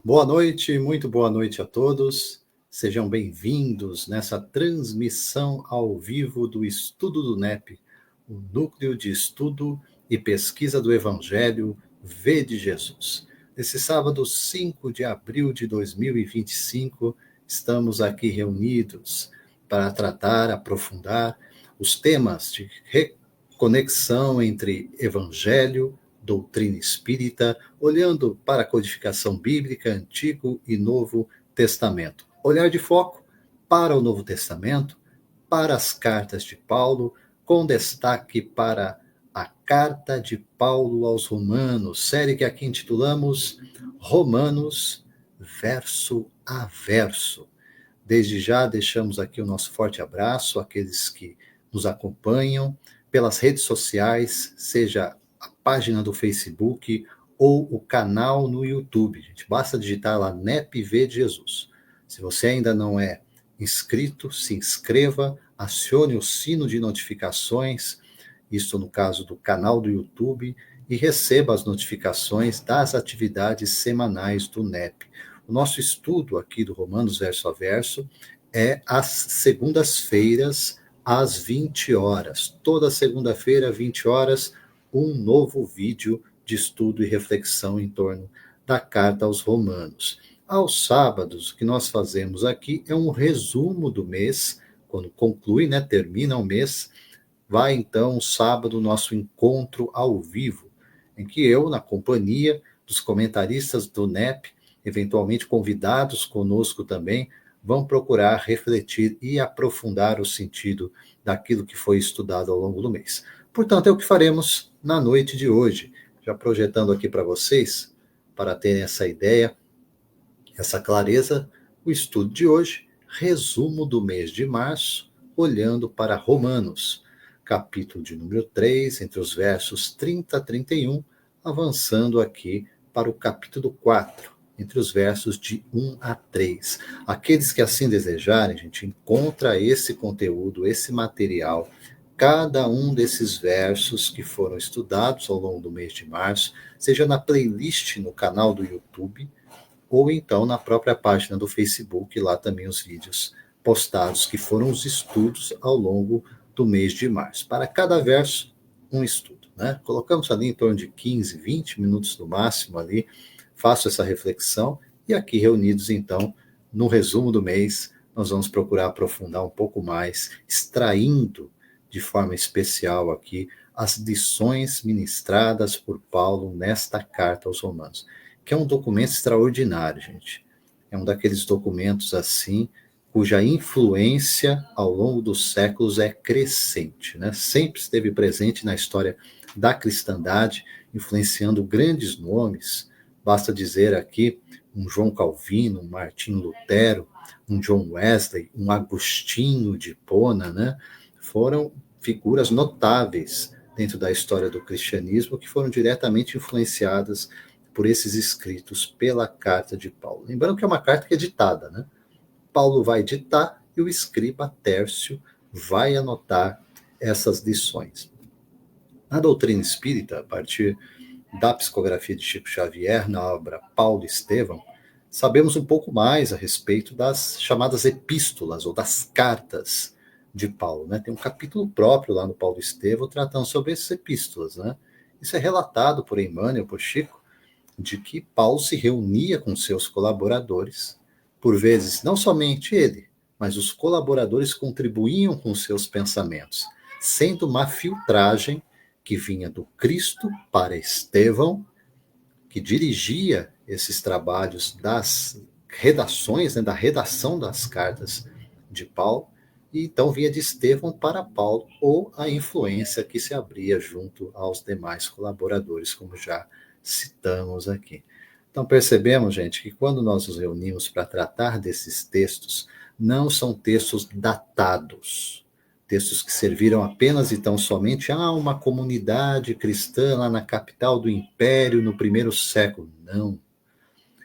Boa noite, muito boa noite a todos. Sejam bem-vindos nessa transmissão ao vivo do Estudo do NEP, o Núcleo de Estudo e Pesquisa do Evangelho V de Jesus. Nesse sábado, 5 de abril de 2025, estamos aqui reunidos para tratar, aprofundar os temas de reconexão entre Evangelho, doutrina espírita, olhando para a codificação bíblica, Antigo e Novo Testamento. Olhar de foco para o Novo Testamento, para as cartas de Paulo, com destaque para a Carta de Paulo aos Romanos, série que aqui intitulamos Romanos, verso a verso. Desde já deixamos aqui o nosso forte abraço àqueles que nos acompanham pelas redes sociais, seja a página do Facebook ou o canal no YouTube. Gente, basta digitar lá NEPV de Jesus. Se você ainda não é inscrito, se inscreva, acione o sino de notificações, isso no caso do canal do YouTube, e receba as notificações das atividades semanais do NEP. O nosso estudo aqui do Romanos verso a verso é às segundas-feiras, às 20 horas. Toda segunda-feira, 20 horas, um novo vídeo de estudo e reflexão em torno da carta aos Romanos. Aos sábados, o que nós fazemos aqui é um resumo do mês, quando conclui, termina o mês, vai então sábado o nosso encontro ao vivo, em que eu, na companhia dos comentaristas do NEP, eventualmente convidados conosco também, vão procurar refletir e aprofundar o sentido daquilo que foi estudado ao longo do mês. Portanto, é o que faremos na noite de hoje, já projetando aqui para vocês, para terem essa ideia, essa clareza, o estudo de hoje, resumo do mês de março, olhando para Romanos, capítulo de número 3, entre os versos 30 a 31, avançando aqui para o capítulo 4, entre os versos de 1 a 3. Aqueles que assim desejarem, gente, encontra esse conteúdo, esse material, cada um desses versos que foram estudados ao longo do mês de março, seja na playlist no canal do YouTube, ou então na própria página do Facebook, lá também os vídeos postados, que foram os estudos ao longo do mês de março. Para cada verso, um estudo. Colocamos ali em torno de 15, 20 minutos no máximo ali, faço essa reflexão, e aqui reunidos então, no resumo do mês, nós vamos procurar aprofundar um pouco mais, extraindo de forma especial aqui as lições ministradas por Paulo nesta carta aos Romanos, que é um documento extraordinário, gente. É um daqueles documentos assim, cuja influência ao longo dos séculos é crescente, Sempre esteve presente na história da cristandade, influenciando grandes nomes. Basta dizer aqui um João Calvino, um Martinho Lutero, um John Wesley, um Agostinho de Hipona, Foram figuras notáveis dentro da história do cristianismo que foram diretamente influenciadas por esses escritos pela carta de Paulo. Lembrando que é uma carta que é ditada, Paulo vai ditar e o escriba Tércio vai anotar essas lições. Na doutrina espírita, a partir da psicografia de Chico Xavier, na obra Paulo Estevão, sabemos um pouco mais a respeito das chamadas epístolas ou das cartas de Paulo. Tem um capítulo próprio lá no Paulo Estevão tratando sobre essas epístolas. Isso é relatado por Emmanuel, por Chico, de que Paulo se reunia com seus colaboradores, por vezes não somente ele, mas os colaboradores contribuíam com seus pensamentos, sendo uma filtragem que vinha do Cristo para Estevão, que dirigia esses trabalhos das redações, da redação das cartas de Paulo, e então vinha de Estevão para Paulo, ou a influência que se abria junto aos demais colaboradores, como já citamos aqui. Então percebemos, gente, que quando nós nos reunimos para tratar desses textos, não são textos datados, textos que serviram apenas e tão somente a uma comunidade cristã lá na capital do Império no primeiro século. Não.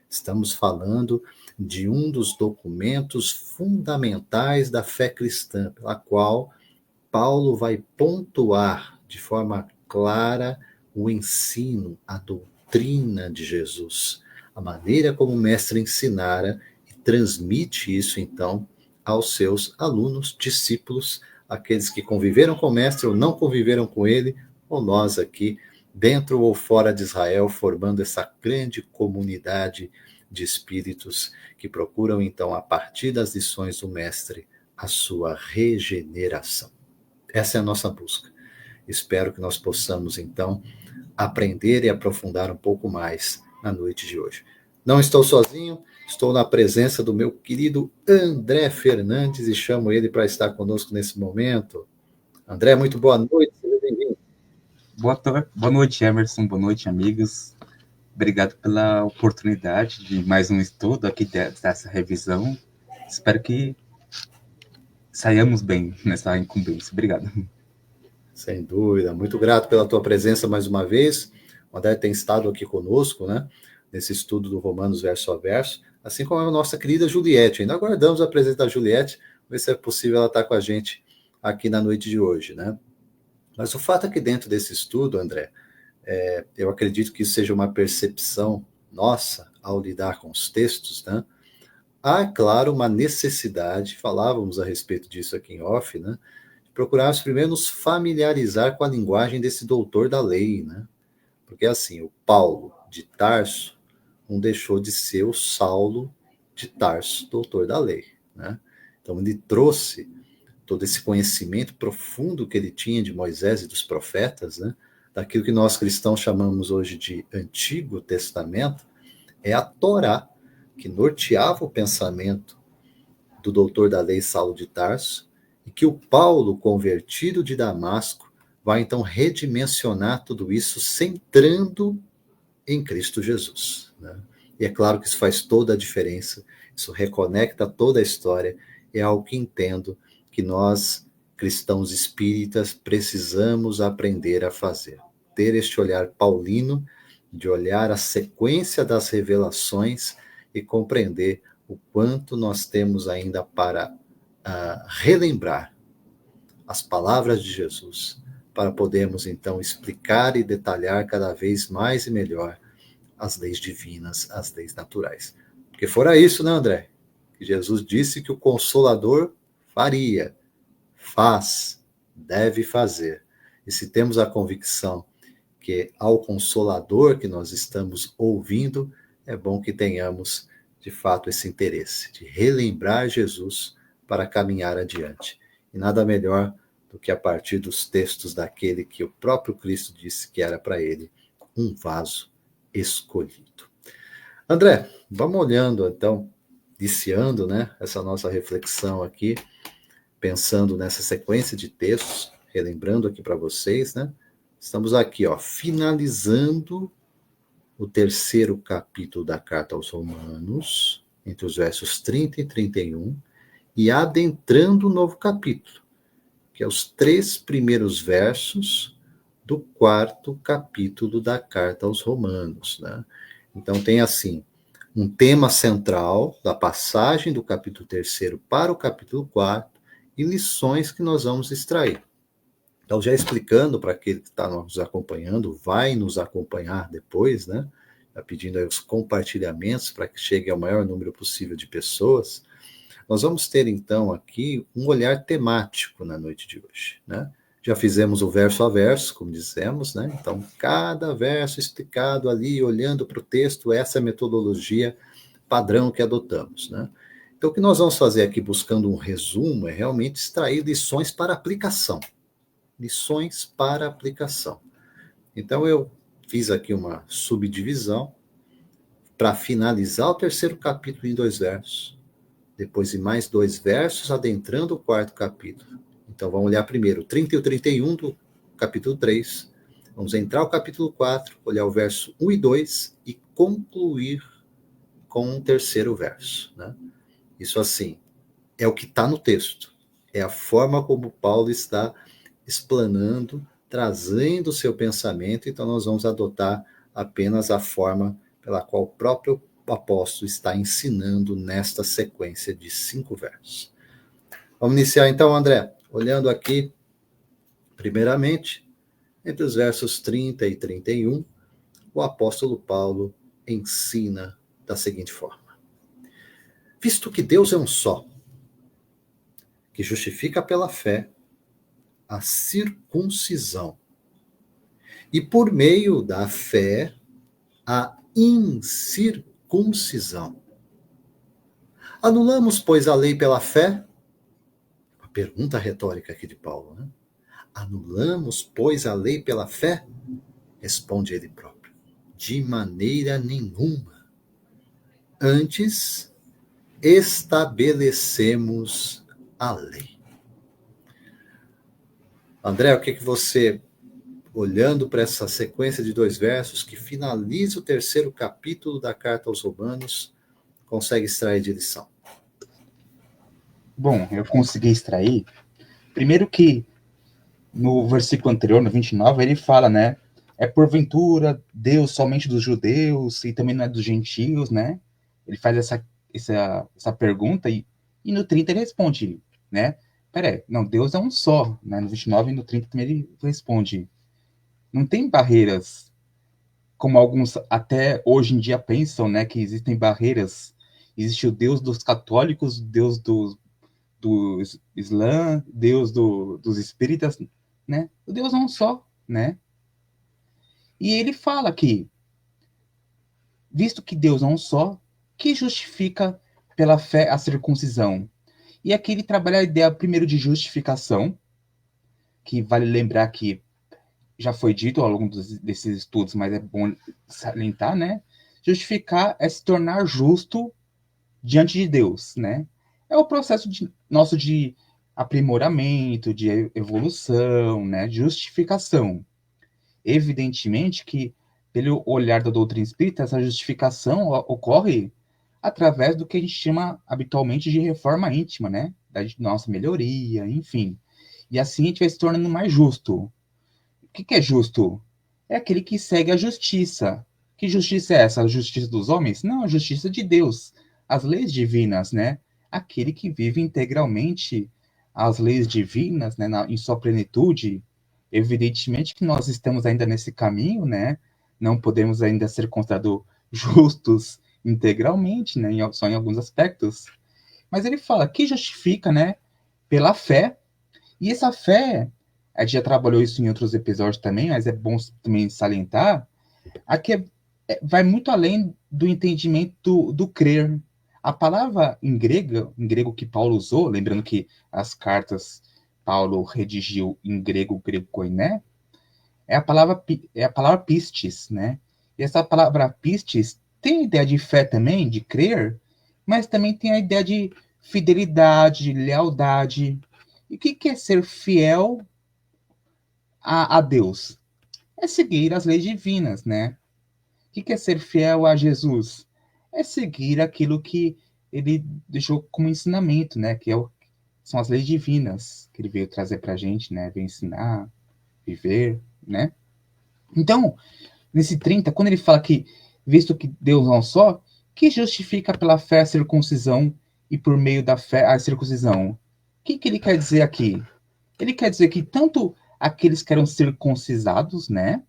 Estamos falando de um dos documentos fundamentais da fé cristã, pela qual Paulo vai pontuar de forma clara o ensino, a doutrina de Jesus, a maneira como o mestre ensinara e transmite isso, então, aos seus alunos, discípulos, aqueles que conviveram com o mestre ou não conviveram com ele, ou nós aqui, dentro ou fora de Israel, formando essa grande comunidade de espíritos que procuram, então, a partir das lições do mestre, a sua regeneração. Essa é a nossa busca. Espero que nós possamos, então, aprender e aprofundar um pouco mais na noite de hoje. Não estou sozinho, estou na presença do meu querido André Fernandes e chamo ele para estar conosco nesse momento. André, muito boa noite, seja bem-vindo. Boa noite, Emerson, boa noite, amigos. Obrigado pela oportunidade de mais um estudo aqui dessa revisão. Espero que saiamos bem nessa incumbência. Obrigado. Sem dúvida, muito grato pela tua presença mais uma vez. O André tem estado aqui conosco, né, nesse estudo do Romanos verso a verso, assim como a nossa querida Juliette. Ainda aguardamos a presença da Juliette, ver se é possível ela estar com a gente aqui na noite de hoje, né? Mas o fato é que dentro desse estudo, André, eu acredito que isso seja uma percepção nossa ao lidar com os textos, né? Há, claro, uma necessidade, falávamos a respeito disso aqui em off, né? Procurarmos primeiro nos familiarizar com a linguagem desse doutor da lei, né? Porque assim, o Paulo de Tarso não deixou de ser o Saulo de Tarso, doutor da lei, né? Então ele trouxe todo esse conhecimento profundo que ele tinha de Moisés e dos profetas, né? Daquilo que nós cristãos chamamos hoje de Antigo Testamento, é a Torá, que norteava o pensamento do doutor da lei Saulo de Tarso, e que o Paulo, convertido de Damasco, vai então redimensionar tudo isso centrando em Cristo Jesus, né? E é claro que isso faz toda a diferença, isso reconecta toda a história, é algo que entendo que nós, cristãos espíritas, precisamos aprender a fazer. Ter este olhar paulino, de olhar a sequência das revelações e compreender o quanto nós temos ainda para relembrar as palavras de Jesus, para podermos então explicar e detalhar cada vez mais e melhor as leis divinas, as leis naturais. Porque fora isso, né, André? Que Jesus disse que o Consolador faria, faz, deve fazer. E se temos a convicção que ao Consolador que nós estamos ouvindo, é bom que tenhamos, de fato, esse interesse de relembrar Jesus para caminhar adiante. E nada melhor do que a partir dos textos daquele que o próprio Cristo disse que era para ele um vaso escolhido. André, vamos olhando então, iniciando, né, essa nossa reflexão aqui, pensando nessa sequência de textos, relembrando aqui para vocês, né? Estamos aqui, ó, finalizando o terceiro capítulo da Carta aos Romanos, entre os versos 30 e 31, e adentrando o novo capítulo, que é os 3 primeiros versos do 4º capítulo da Carta aos Romanos, né? Então tem assim, um tema central da passagem do capítulo 3º para o capítulo 4º e lições que nós vamos extrair. Então, já explicando para aquele que está nos acompanhando, vai nos acompanhar depois, né? Já pedindo aí os compartilhamentos para que chegue ao maior número possível de pessoas. Nós vamos ter, então, aqui um olhar temático na noite de hoje, né? Já fizemos o verso a verso, como dissemos, né? Então, cada verso explicado ali, olhando para o texto, essa é a metodologia padrão que adotamos, né? Então, o que nós vamos fazer aqui, buscando um resumo, é realmente extrair lições para aplicação. Lições para aplicação. Então, eu fiz aqui uma subdivisão para finalizar o terceiro capítulo em 2 versos. Depois, em mais 2 versos, adentrando o 4º capítulo. Então, vamos olhar primeiro o 30 e o 31 do capítulo 3. Vamos entrar o capítulo 4, olhar o verso 1 e 2 e concluir com o terceiro verso, né? Isso assim, é o que está no texto. É a forma como Paulo está explanando, trazendo o seu pensamento, então nós vamos adotar apenas a forma pela qual o próprio apóstolo está ensinando nesta sequência de 5 versos. Vamos iniciar então, André, olhando aqui, primeiramente, entre os versos 30 e 31, o apóstolo Paulo ensina da seguinte forma: visto que Deus é um só, que justifica pela fé a circuncisão, e por meio da fé a incircuncisão. Anulamos, pois, a lei pela fé? Uma pergunta retórica aqui de Paulo, né? Anulamos, pois, a lei pela fé? Responde ele próprio: de maneira nenhuma. Antes, estabelecemos a lei. André, o que você, olhando para essa sequência de 2 versos que finaliza o 3º capítulo da carta aos Romanos, consegue extrair de lição? Bom, eu consegui extrair. Primeiro que no versículo anterior, no 29, ele fala, né? É porventura Deus somente dos judeus e também não é dos gentios, né? Ele faz essa pergunta e no 30 ele responde, né? Peraí, não, Deus é um só, né? No 29 e no 30 também ele responde. Não tem barreiras, como alguns até hoje em dia pensam, né? Que existem barreiras. Existe o Deus dos católicos, o Deus do Islã, Deus dos espíritas, né? O Deus é um só, né? E ele fala que, visto que Deus é um só, que justifica pela fé a circuncisão. E aqui ele trabalha a ideia primeiro de justificação, que vale lembrar que já foi dito ao longo desses estudos, mas é bom salientar, né? Justificar é se tornar justo diante de Deus, né? É o processo nosso de aprimoramento, de evolução, né? De justificação. Evidentemente que, pelo olhar da doutrina espírita, essa justificação ocorre através do que a gente chama habitualmente de reforma íntima, né? Da nossa melhoria, enfim. E assim a gente vai se tornando mais justo. O que é justo? É aquele que segue a justiça. Que justiça é essa? A justiça dos homens? Não, a justiça de Deus. As leis divinas, né? Aquele que vive integralmente as leis divinas, né? Em sua plenitude. Evidentemente que nós estamos ainda nesse caminho, né? Não podemos ainda ser considerados justos integralmente, né? Só em alguns aspectos. Mas ele fala que justifica, né? Pela fé. E essa fé, a gente já trabalhou isso em outros episódios também, mas é bom também salientar, aqui vai muito além do entendimento do crer. A palavra em grego que Paulo usou, lembrando que as cartas Paulo redigiu em grego koiné, é a palavra pistis, né? E essa palavra pistis tem a ideia de fé também, de crer, mas também tem a ideia de fidelidade, de lealdade. E o que é ser fiel a Deus? É seguir as leis divinas, né? O que é ser fiel a Jesus? É seguir aquilo que ele deixou como ensinamento, né? São as leis divinas que ele veio trazer para a gente, né? Veio ensinar, viver, né? Então, nesse 30, quando ele fala que, visto que Deus é um só, que justifica pela fé a circuncisão e por meio da fé a circuncisão. O que ele quer dizer aqui? Ele quer dizer que tanto aqueles que eram circuncisados, né?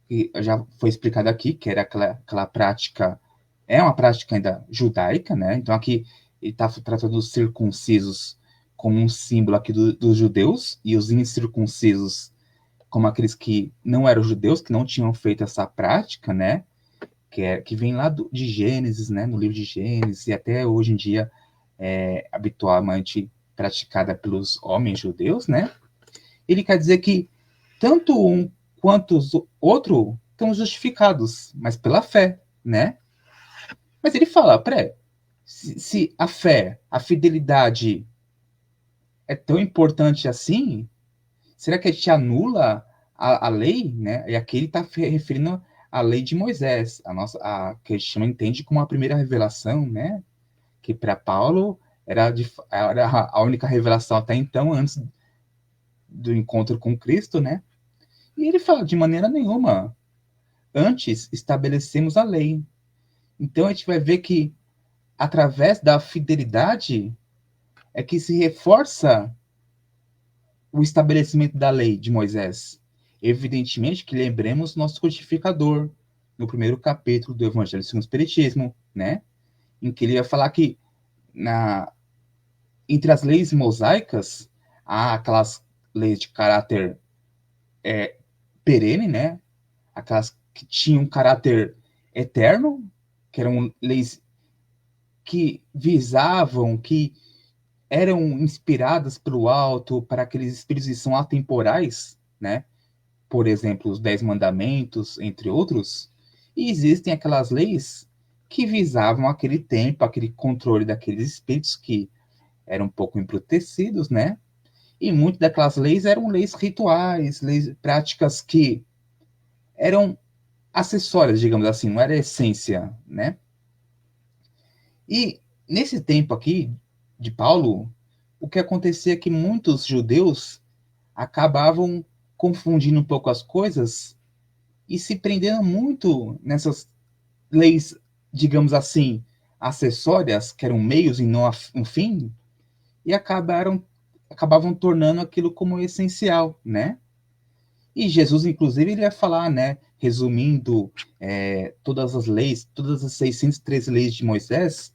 Que já foi explicado aqui, que era aquela prática, é uma prática ainda judaica, né? Então aqui ele está tratando os circuncisos como um símbolo aqui dos judeus, e os incircuncisos como aqueles que não eram judeus, que não tinham feito essa prática, né? Que vem lá de Gênesis, né? No livro de Gênesis, e até hoje em dia é habitualmente praticada pelos homens judeus, né? Ele quer dizer que tanto um quanto o outro estão justificados, mas pela fé, né? Mas ele fala, se a fé, a fidelidade é tão importante assim, será que a gente anula a lei, né? E aqui ele está referindo à lei de Moisés, que a gente entende como a primeira revelação, né? Que para Paulo era a única revelação até então, antes do encontro com Cristo, né? E ele fala, de maneira nenhuma. Antes estabelecemos a lei. Então a gente vai ver que, através da fidelidade, é que se reforça o estabelecimento da lei de Moisés. Evidentemente que lembremos nosso codificador, no primeiro capítulo do Evangelho segundo o Espiritismo, né? Em que ele vai falar que entre as leis mosaicas, há aquelas leis de caráter perene, né? Aquelas que tinham um caráter eterno, que eram leis que visavam, que eram inspiradas pelo alto para aqueles espíritos que são atemporais, né? Por exemplo, os 10 mandamentos, entre outros. E existem aquelas leis que visavam aquele tempo, aquele controle daqueles espíritos que eram um pouco embrutecidos, né? E muitas daquelas leis eram leis rituais, leis práticas que eram acessórias, digamos assim, não era a essência, né? E nesse tempo aqui de Paulo, o que acontecia é que muitos judeus acabavam confundindo um pouco as coisas e se prendendo muito nessas leis, digamos assim, acessórias, que eram meios e não um fim, e acabavam tornando aquilo como essencial, né? E Jesus, inclusive, ele ia falar, né, resumindo todas as leis, todas as 613 leis de Moisés,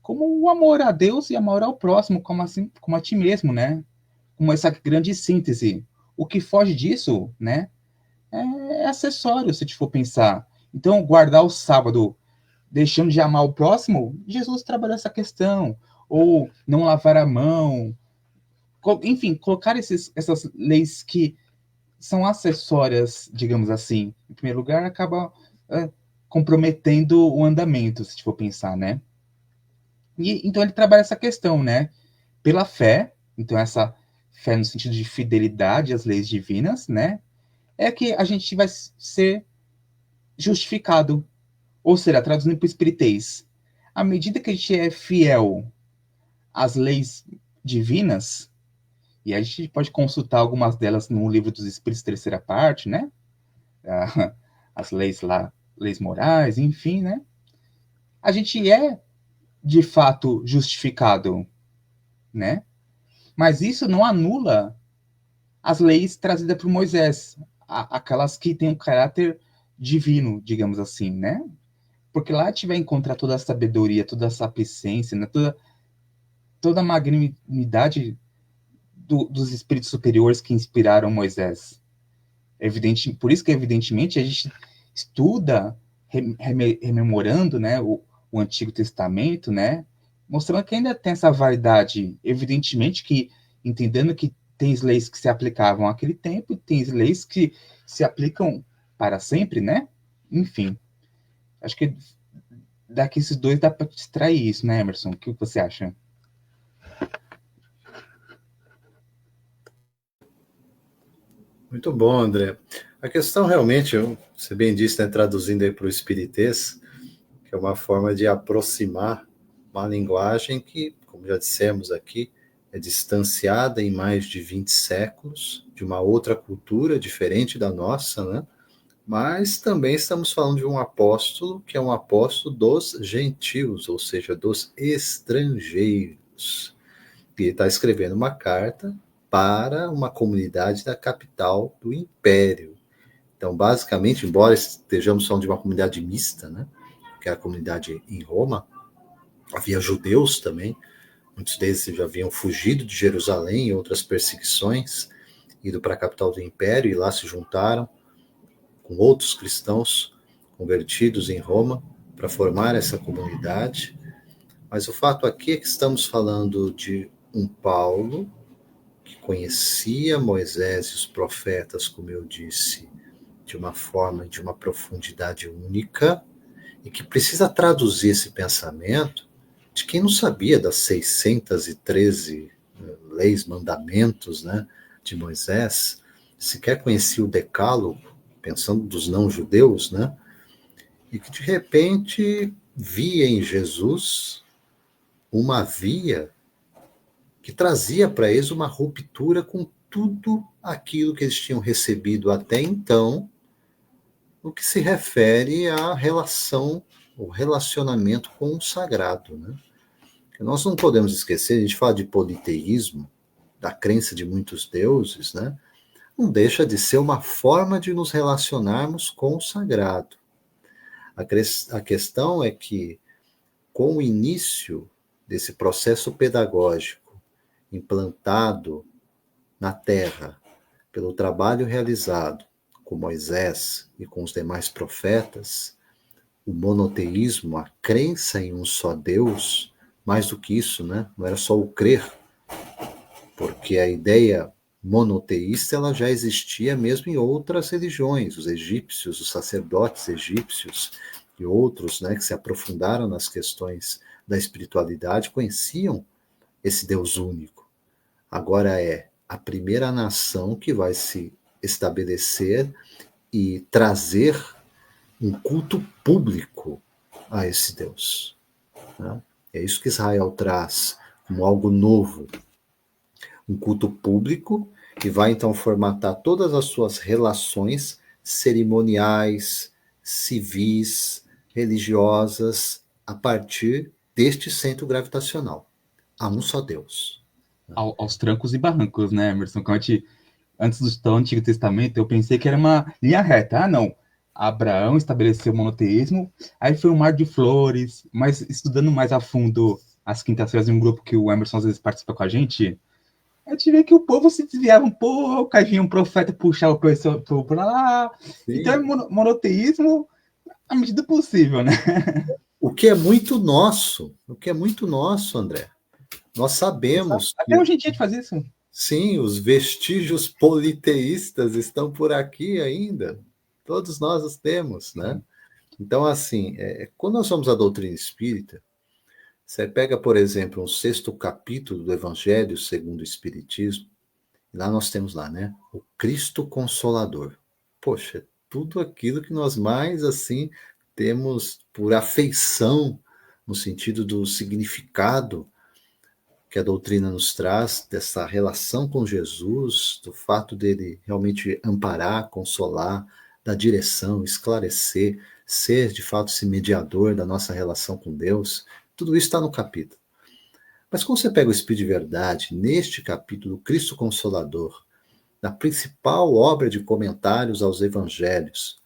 como o amor a Deus e amor ao próximo, como, assim, como a ti mesmo, né? Como essa grande síntese. O que foge disso, né, é acessório, se te for pensar. Então, guardar o sábado deixando de amar o próximo, Jesus trabalhou essa questão. Ou não lavar a mão. Enfim, colocar essas leis que são acessórias, digamos assim. Em primeiro lugar, acaba comprometendo o andamento, se for pensar, né? E então ele trabalha essa questão, né? Pela fé, então essa fé no sentido de fidelidade às leis divinas, né? É que a gente vai ser justificado. Ou seja, traduzindo para o espiritês, à medida que a gente é fiel às leis divinas, e a gente pode consultar algumas delas no livro dos Espíritos, terceira parte, né? As leis lá, leis morais, enfim, né? A gente é, de fato, justificado, né? Mas isso não anula as leis trazidas por Moisés, aquelas que têm um caráter divino, digamos assim, né? Porque lá a gente vai encontrar toda a sabedoria, toda a sapiência, né? toda a magnanimidade dos espíritos superiores que inspiraram Moisés. Por isso que, evidentemente, a gente estuda, rememorando, né, o Antigo Testamento, né, mostrando que ainda tem essa validade. Evidentemente que, entendendo que tem leis que se aplicavam àquele tempo e tem leis que se aplicam para sempre, né? Enfim, acho que daqui esses dois dá para extrair isso, né, Emerson? O que você acha? Muito bom, André. A questão realmente, você bem disse, né, traduzindo aí para o espiritês, que é uma forma de aproximar uma linguagem que, como já dissemos aqui, é distanciada em mais de 20 séculos, de uma outra cultura diferente da nossa, né? Mas também estamos falando de um apóstolo que é um apóstolo dos gentios, ou seja, dos estrangeiros. E ele está escrevendo uma carta para uma comunidade da capital do império. Então, basicamente, embora estejamos falando de uma comunidade mista, né, que é a comunidade em Roma, havia judeus também, muitos deles já haviam fugido de Jerusalém e outras perseguições, ido para a capital do império e lá se juntaram com outros cristãos convertidos em Roma para formar essa comunidade. Mas o fato aqui é que estamos falando de um Paulo que conhecia Moisés e os profetas, como eu disse, de uma forma, de uma profundidade única, e que precisa traduzir esse pensamento de quem não sabia das 613 leis, mandamentos, né, de Moisés, sequer conhecia o decálogo, pensando dos não-judeus, né, e que de repente via em Jesus uma via que trazia para eles uma ruptura com tudo aquilo que eles tinham recebido até então, no que se refere à relação, o relacionamento com o sagrado, né? Nós não podemos esquecer, a gente fala de politeísmo, da crença de muitos deuses, né? Não deixa de ser uma forma de nos relacionarmos com o sagrado. A questão é que, com o início desse processo pedagógico implantado na Terra, pelo trabalho realizado com Moisés e com os demais profetas, o monoteísmo, a crença em um só Deus, mais do que isso, né? Não era só o crer, porque a ideia monoteísta ela já existia mesmo em outras religiões, os egípcios, os sacerdotes egípcios e outros, né, que se aprofundaram nas questões da espiritualidade, conheciam esse Deus único. Agora é a primeira nação que vai se estabelecer e trazer um culto público a esse Deus. Né? É isso que Israel traz como algo novo. Um culto público que vai então formatar todas as suas relações cerimoniais, civis, religiosas, a partir deste centro gravitacional. Há um só Deus. Aos trancos e barrancos, né, Emerson? Antes do Antigo Testamento, eu pensei que era uma linha reta. Ah, não. Abraão estabeleceu o monoteísmo, aí foi um mar de flores, mas estudando mais a fundo as quintas-feiras em um grupo que o Emerson às vezes participa com a gente vê que o povo se desviava um pouco, aí vinha um profeta puxar o pessoal para lá. Sim. Então é monoteísmo à medida do possível, né? O que é muito nosso, André. Nós sabemos Até hoje em dia a gente faz isso. Sim, os vestígios politeístas estão por aqui ainda. Todos nós os temos, né? Então, assim, quando nós vamos à doutrina espírita, você pega, por exemplo, um sexto capítulo do Evangelho segundo o Espiritismo, e lá nós temos lá, né? O Cristo Consolador. Poxa, tudo aquilo que nós mais, assim, temos por afeição, no sentido do significado que a doutrina nos traz, dessa relação com Jesus, do fato dele realmente amparar, consolar, dar direção, esclarecer, ser de fato esse mediador da nossa relação com Deus, tudo isso está no capítulo. Mas quando você pega o Espírito de Verdade, neste capítulo, Cristo Consolador, na principal obra de comentários aos evangelhos,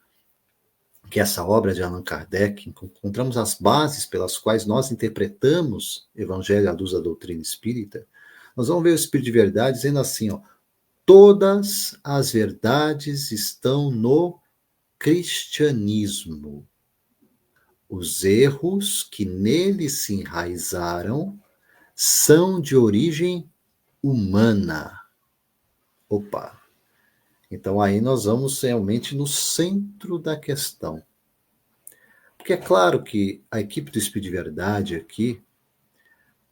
que é essa obra de Allan Kardec, encontramos as bases pelas quais nós interpretamos o Evangelho à luz da doutrina espírita, nós vamos ver o Espírito de Verdade dizendo assim, ó, todas as verdades estão no cristianismo. Os erros que nele se enraizaram são de origem humana. Opa! Então aí nós vamos realmente no centro da questão. Porque é claro que a equipe do Espírito de Verdade aqui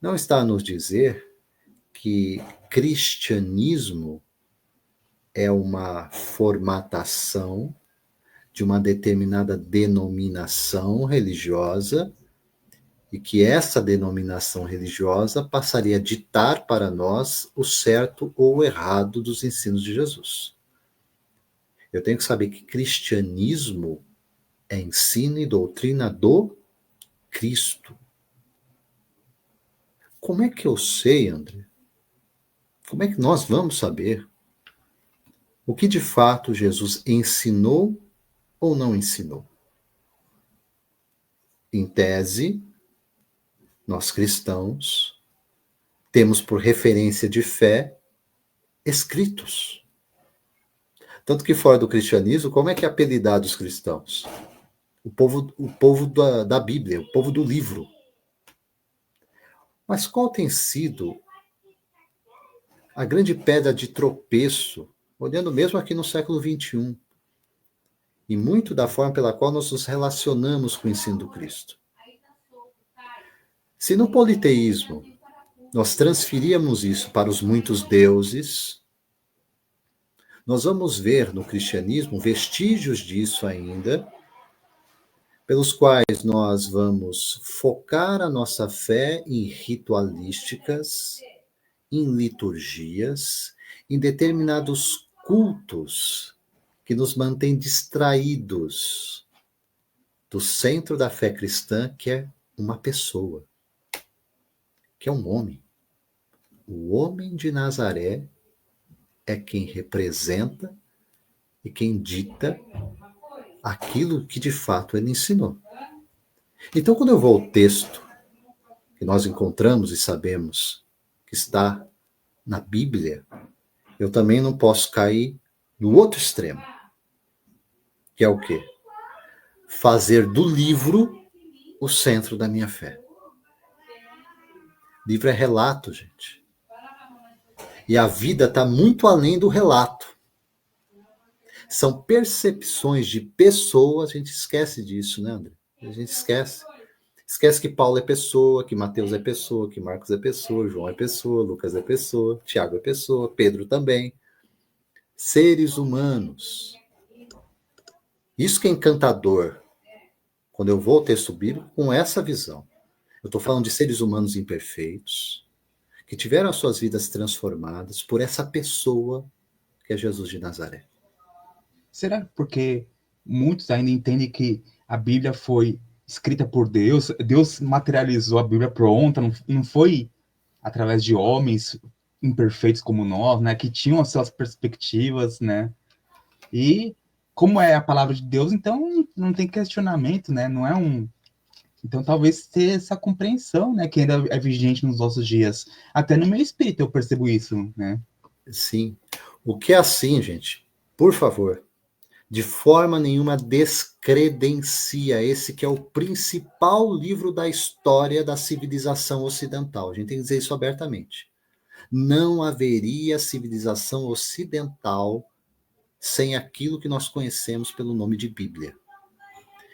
não está a nos dizer que cristianismo é uma formatação de uma determinada denominação religiosa e que essa denominação religiosa passaria a ditar para nós o certo ou o errado dos ensinos de Jesus. Eu tenho que saber que cristianismo é ensino e doutrina do Cristo. Como é que eu sei, André? Como é que nós vamos saber o que de fato Jesus ensinou ou não ensinou? Em tese, nós cristãos temos por referência de fé escritos. Tanto que fora do cristianismo, como é que é apelidado os cristãos? O povo da Bíblia, o povo do livro. Mas qual tem sido a grande pedra de tropeço, olhando mesmo aqui no século XXI, e muito da forma pela qual nós nos relacionamos com o ensino do Cristo? Se no politeísmo nós transferíamos isso para os muitos deuses, nós vamos ver no cristianismo vestígios disso ainda, pelos quais nós vamos focar a nossa fé em ritualísticas, em liturgias, em determinados cultos que nos mantêm distraídos do centro da fé cristã, que é uma pessoa, que é um homem. O homem de Nazaré é quem representa e quem dita aquilo que de fato ele ensinou. Então, quando eu vou ao texto que nós encontramos e sabemos que está na Bíblia, eu também não posso cair no outro extremo, que é o quê? Fazer do livro o centro da minha fé. Livro é relato, gente. E a vida está muito além do relato. São percepções de pessoas, a gente esquece disso, né, André? A gente esquece. Esquece que Paulo é pessoa, que Mateus é pessoa, que Marcos é pessoa, João é pessoa, Lucas é pessoa, Tiago é pessoa, Pedro também. Seres humanos. Isso que é encantador quando eu vou ao texto bíblico com essa visão. Eu estou falando de seres humanos imperfeitos, que tiveram as suas vidas transformadas por essa pessoa que é Jesus de Nazaré. Será porque muitos ainda entendem que a Bíblia foi escrita por Deus, Deus materializou a Bíblia pronta, não foi através de homens imperfeitos como nós, né, que tinham as suas perspectivas, né? E como é a palavra de Deus, então não tem questionamento, né? Não é um. Então talvez ter essa compreensão, né, que ainda é vigente nos nossos dias. Até no meu espírito eu percebo isso, né? Sim. O que é assim, gente? Por favor, de forma nenhuma descredencia esse que é o principal livro da história da civilização ocidental. A gente tem que dizer isso abertamente. Não haveria civilização ocidental sem aquilo que nós conhecemos pelo nome de Bíblia.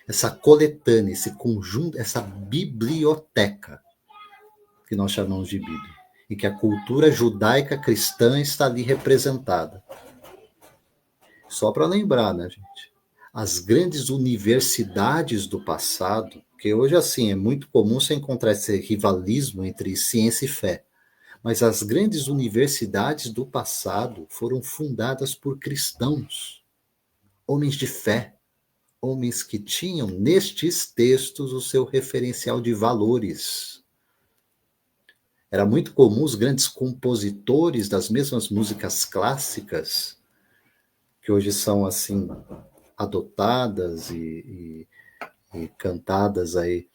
Essa coletânea, esse conjunto, essa biblioteca que nós chamamos de Bíblia, em que a cultura judaica cristã está ali representada. Só para lembrar, né, gente? As grandes universidades do passado, que hoje, assim, é muito comum você encontrar esse rivalismo entre ciência e fé, mas as grandes universidades do passado foram fundadas por cristãos, homens de fé, homens que tinham nestes textos o seu referencial de valores. Era muito comum os grandes compositores das mesmas músicas clássicas, que hoje são assim adotadas e cantadas aí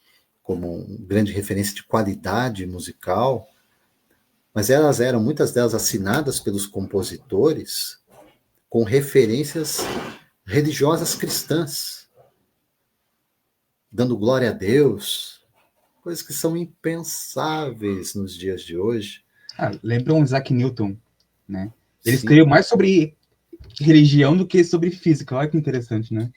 como uma grande referência de qualidade musical, mas elas eram, muitas delas, assinadas pelos compositores com referências religiosas cristãs, dando glória a Deus, coisas que são impensáveis nos dias de hoje. Lembram Isaac Newton, né? Ele Sim, escreveu mais sobre religião do que sobre física. Olha que interessante, né?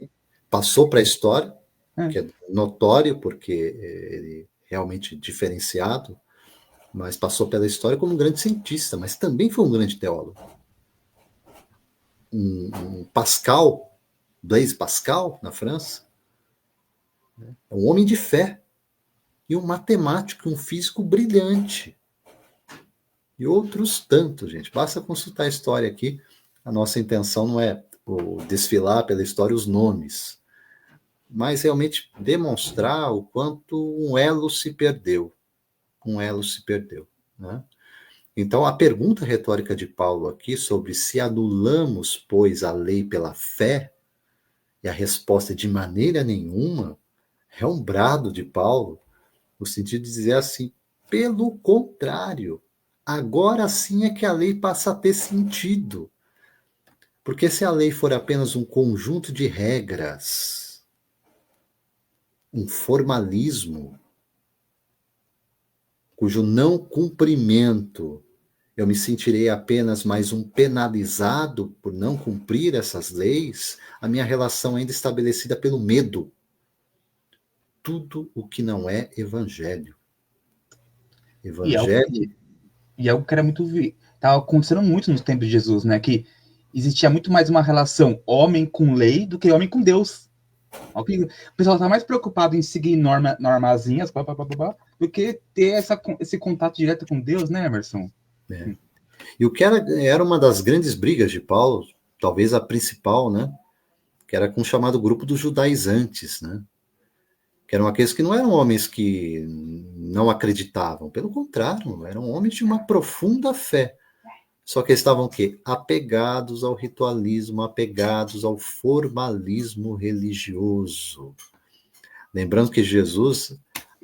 passou para a história, É. que é notório porque ele é realmente diferenciado, mas passou pela história como um grande cientista, mas também foi um grande teólogo. Um Pascal, Blaise Pascal, na França, é um homem de fé, e um matemático, um físico brilhante. E outros tantos, gente. Basta consultar a história aqui. A nossa intenção não é desfilar pela história os nomes, mas realmente demonstrar o quanto um elo se perdeu. Um elo se perdeu, né? Então, a pergunta retórica de Paulo aqui sobre se anulamos, pois, a lei pela fé, e a resposta é de maneira nenhuma, é um brado de Paulo, no sentido de dizer assim, pelo contrário, agora sim é que a lei passa a ter sentido. Porque se a lei for apenas um conjunto de regras, um formalismo, cujo não cumprimento eu me sentirei apenas mais um penalizado por não cumprir essas leis, a minha relação ainda estabelecida pelo medo. Tudo o que não é evangelho. E é algo Evangelho. E algo que era muito. Estava acontecendo muito nos tempos de Jesus, né? Que existia muito mais uma relação homem com lei do que homem com Deus. O pessoal está mais preocupado em seguir normazinhas do que ter esse contato direto com Deus, né, Emerson? É. E o que era uma das grandes brigas de Paulo, talvez a principal, né? Que era com o chamado grupo dos judaizantes, né? Que eram aqueles que não eram homens que não acreditavam, pelo contrário, eram homens de uma profunda fé. Só que eles estavam o quê? Apegados ao ritualismo, apegados ao formalismo religioso. Lembrando que Jesus,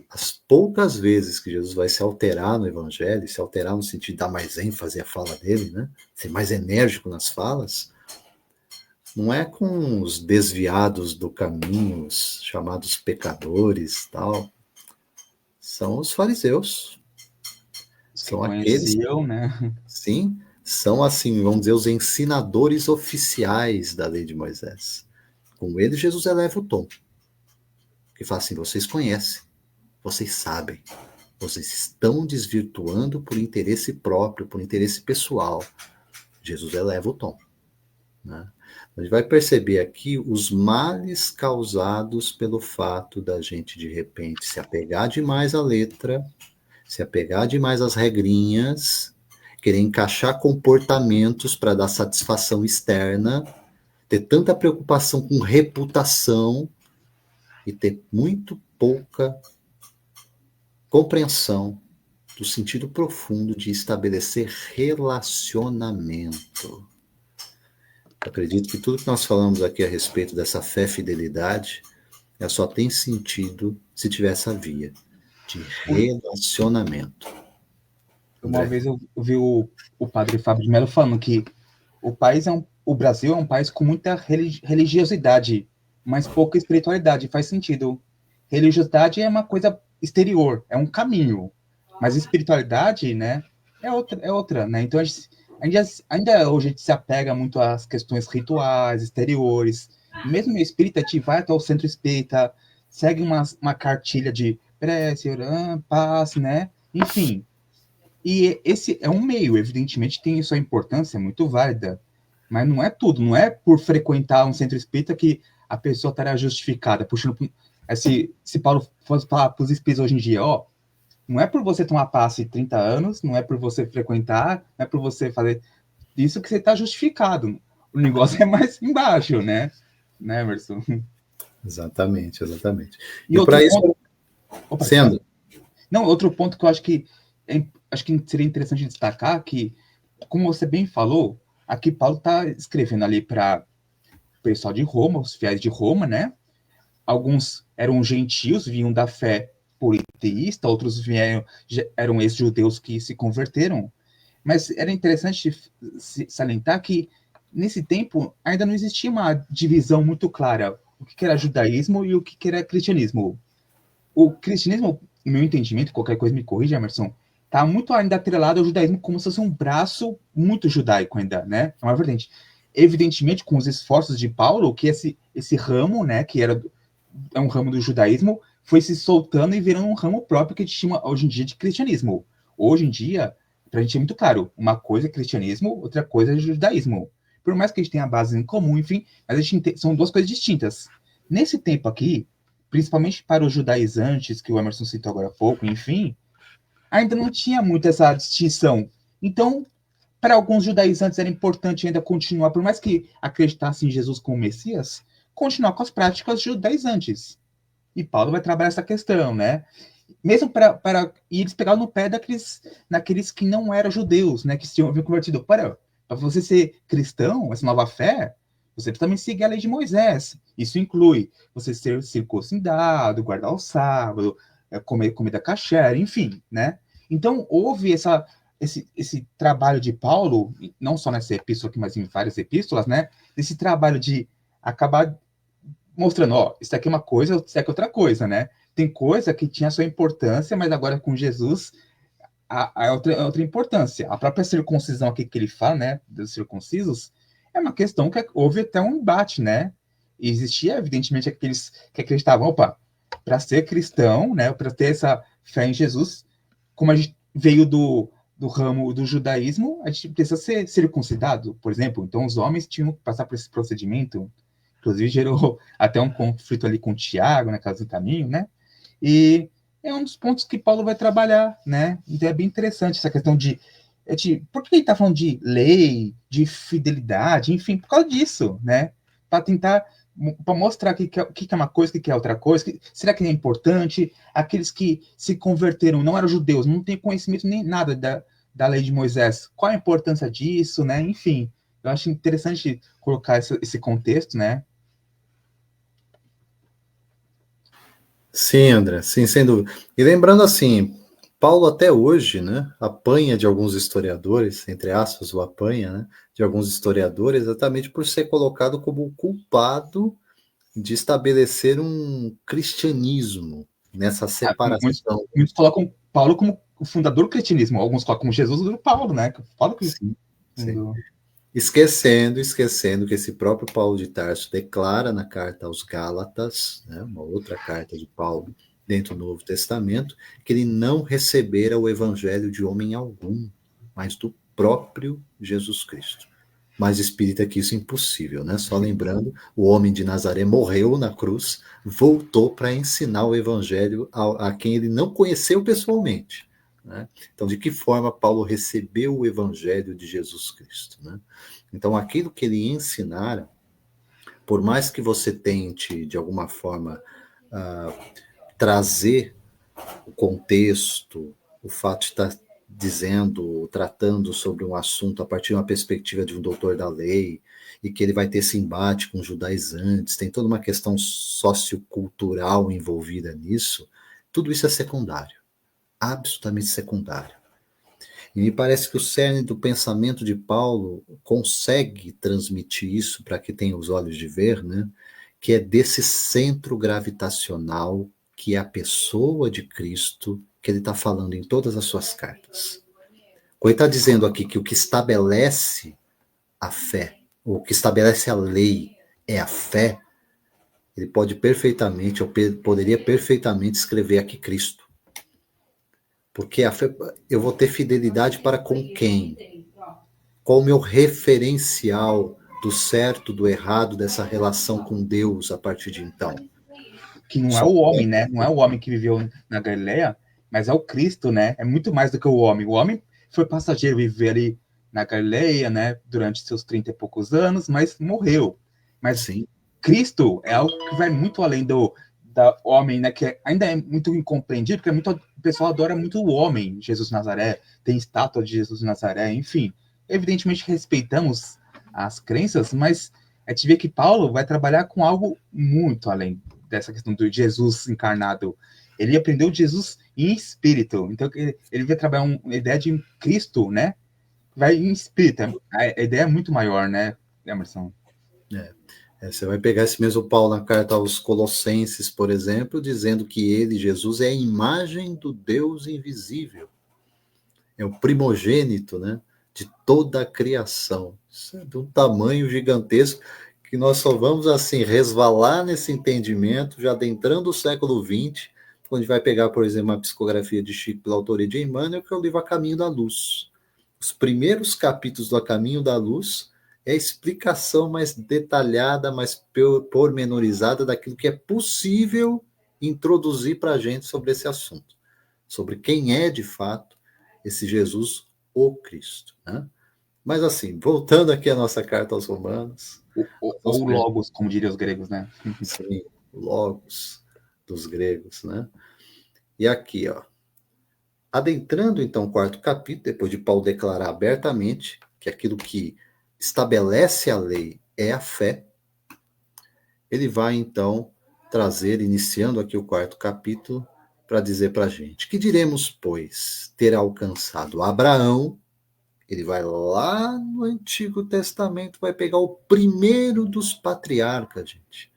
as poucas vezes que Jesus vai se alterar no evangelho, se alterar no sentido de dar mais ênfase à fala dele, né? Ser mais enérgico nas falas, não é com os desviados do caminho, os chamados pecadores, tal. São os fariseus. Os que São aqueles, conheciam, né? sim, são assim, vamos dizer, os ensinadores oficiais da lei de Moisés. Com ele, Jesus eleva o tom. Que fala assim, vocês conhecem, vocês sabem, vocês estão desvirtuando por interesse próprio, por interesse pessoal. Jesus eleva o tom. Né? A gente vai perceber aqui os males causados pelo fato da gente, de repente, se apegar demais à letra, se apegar demais às regrinhas, querer encaixar comportamentos para dar satisfação externa, ter tanta preocupação com reputação e ter muito pouca compreensão do sentido profundo de estabelecer relacionamento. Eu acredito que tudo que nós falamos aqui a respeito dessa fé e fidelidade, ela só tem sentido se tiver essa via de relacionamento. Uma André? vez eu vi o padre Fábio de Mello falando que o Brasil é um país com muita religiosidade, mas pouca espiritualidade. Faz sentido. Religiosidade é uma coisa exterior, é um caminho, mas espiritualidade, né, é outra, né? Então ainda hoje a gente se apega muito às questões rituais, exteriores. Mesmo o espírita, a gente vai até o centro espírita, segue uma cartilha de prece, paz, né? Enfim. E esse é um meio, evidentemente tem sua importância muito válida, mas não é tudo, não é por frequentar um centro espírita que a pessoa estará justificada, puxando. Se Paulo fosse falar para os espíritos hoje em dia, ó, não é por você tomar passe 30 anos, não é por você frequentar, não é por você fazer isso que você está justificado. O negócio é mais embaixo, né, Emerson? Exatamente, exatamente. E E outro para isso, ponto. Opa, sendo, não, outro ponto que eu acho que seria interessante destacar que, como você bem falou, aqui Paulo está escrevendo ali para o pessoal de Roma, os fiéis de Roma, né? Alguns eram gentios, vinham da fé politeísta, outros eram ex-judeus que se converteram. Mas era interessante salientar que, nesse tempo, ainda não existia uma divisão muito clara o que era judaísmo e o que era cristianismo. O cristianismo, no meu entendimento, qualquer coisa me corrija, Emerson, está muito ainda atrelado ao judaísmo como se fosse um braço muito judaico ainda, né? É uma vertente. Evidentemente, com os esforços de Paulo, que esse ramo, né, que é um ramo do judaísmo, foi se soltando e virando um ramo próprio que a gente chama hoje em dia de cristianismo. Hoje em dia, para a gente é muito claro, uma coisa é cristianismo, outra coisa é judaísmo. Por mais que a gente tenha base em comum, enfim, mas são duas coisas distintas. Nesse tempo aqui, principalmente para os judaizantes, que o Emerson citou agora há pouco, enfim, ainda não tinha muito essa distinção. Então, para alguns judaizantes era importante ainda continuar, por mais que acreditassem em Jesus como Messias, continuar com as práticas judaizantes. E Paulo vai trabalhar essa questão, né? Mesmo e eles pegaram no pé naqueles que não eram judeus, né? Que se tinham convertido. Para você ser cristão, essa nova fé, você precisa também seguir a lei de Moisés. Isso inclui você ser circuncidado, guardar o sábado, comer comida kasher, enfim, né? Então, houve esse trabalho de Paulo, não só nessa epístola aqui, mas em várias epístolas, né? Esse trabalho de acabar mostrando, ó, isso aqui é uma coisa, isso aqui é outra coisa, né? Tem coisa que tinha sua importância, mas agora com Jesus a outra importância. A própria circuncisão aqui que ele fala, né, dos circuncisos, é uma questão que houve até um embate, né? E existia, evidentemente, aqueles que acreditavam, opa, para ser cristão, né, para ter essa fé em Jesus, como a gente veio do ramo do judaísmo, a gente precisa ser circuncidado, por exemplo. Então, os homens tinham que passar por esse procedimento. Inclusive, gerou até um conflito ali com o Tiago, na casa do caminho, né? E é um dos pontos que Paulo vai trabalhar, né? Então é bem interessante essa questão por que ele está falando de lei, de fidelidade, enfim, por causa disso, né? Para tentar para mostrar o que é uma coisa, o que é outra coisa, será que é importante? Aqueles que se converteram, não eram judeus, não têm conhecimento nem nada da lei de Moisés, qual a importância disso, né? Enfim, eu acho interessante colocar esse contexto, né? Sim, André, sim, sem dúvida. E lembrando assim, Paulo até hoje, né, apanha de alguns historiadores, entre aspas, o apanha, né, de alguns historiadores, exatamente por ser colocado como culpado de estabelecer um cristianismo nessa Muitos, separação. muitos colocam Paulo como o fundador do cristianismo, alguns colocam Jesus do Paulo, né? Paulo que Sim, sim. fundou. Esquecendo que esse próprio Paulo de Tarso declara na carta aos Gálatas, né, uma outra carta de Paulo dentro do Novo Testamento, que ele não recebera o evangelho de homem algum, mas do próprio Jesus Cristo. Mas espírita que isso é impossível, né? Só lembrando, o homem de Nazaré morreu na cruz, voltou para ensinar o evangelho a quem ele não conheceu pessoalmente. Né? Então, de que forma Paulo recebeu o evangelho de Jesus Cristo? Né? Então, aquilo que ele ensinara, por mais que você tente, de alguma forma, trazer o contexto, o fato de estar dizendo, tratando sobre um assunto a partir de uma perspectiva de um doutor da lei, e que ele vai ter esse embate com os judaizantes, tem toda uma questão sociocultural envolvida nisso, tudo isso é secundário, absolutamente secundário. E me parece que o cerne do pensamento de Paulo consegue transmitir isso para que tenha os olhos de ver, né? Que é desse centro gravitacional que é a pessoa de Cristo que ele está falando em todas as suas cartas. Quando ele está dizendo aqui que o que estabelece a fé, o que estabelece a lei é a fé, ele pode perfeitamente, ou poderia perfeitamente escrever aqui Cristo. Porque a fé, eu vou ter fidelidade para com quem? Qual o meu referencial do certo, do errado, dessa relação com Deus a partir de então? Que não é Só o homem, pode. né? Não é o homem que viveu na Galileia, mas é o Cristo, né? É muito mais do que o homem. O homem foi passageiro, viveu ali na Galileia, né? Durante seus 30 e poucos anos, mas morreu. Mas Sim, Cristo é algo que vai muito além do da homem, né? Que ainda é muito incompreendido, porque o pessoal adora muito o homem, Jesus de Nazaré, tem estátua de Jesus de Nazaré, enfim. Evidentemente respeitamos as crenças, mas a gente vê que Paulo vai trabalhar com algo muito além dessa questão do Jesus encarnado. Ele aprendeu Jesus em espírito. Então, ele vai trabalhar uma ideia de Cristo, né? Vai em espírito. A ideia é muito maior, né, Emerson? você vai pegar esse mesmo Paulo na carta aos Colossenses, por exemplo, dizendo que ele, Jesus, é a imagem do Deus invisível. É o primogênito, né, de toda a criação. Isso é de um tamanho gigantesco que nós só vamos, assim, resvalar nesse entendimento, já adentrando o século XX, quando vai pegar, por exemplo, uma psicografia de Chico pela autoria de Emmanuel, que é o livro A Caminho da Luz. Os primeiros capítulos do A Caminho da Luz é a explicação mais detalhada, mais pormenorizada daquilo que é possível introduzir para a gente sobre esse assunto, sobre quem é de fato esse Jesus, o Cristo. Né? Mas assim, voltando aqui à nossa carta aos Romanos, Ou logos, como diriam os gregos, né? sim, logos dos gregos, né? E aqui, ó, adentrando então o quarto capítulo, depois de Paulo declarar abertamente que aquilo que estabelece a lei é a fé, ele vai então trazer, iniciando aqui o quarto capítulo, para dizer para a gente: que diremos, pois, ter alcançado Abraão? Ele vai lá no Antigo Testamento, vai pegar o primeiro dos patriarcas, gente.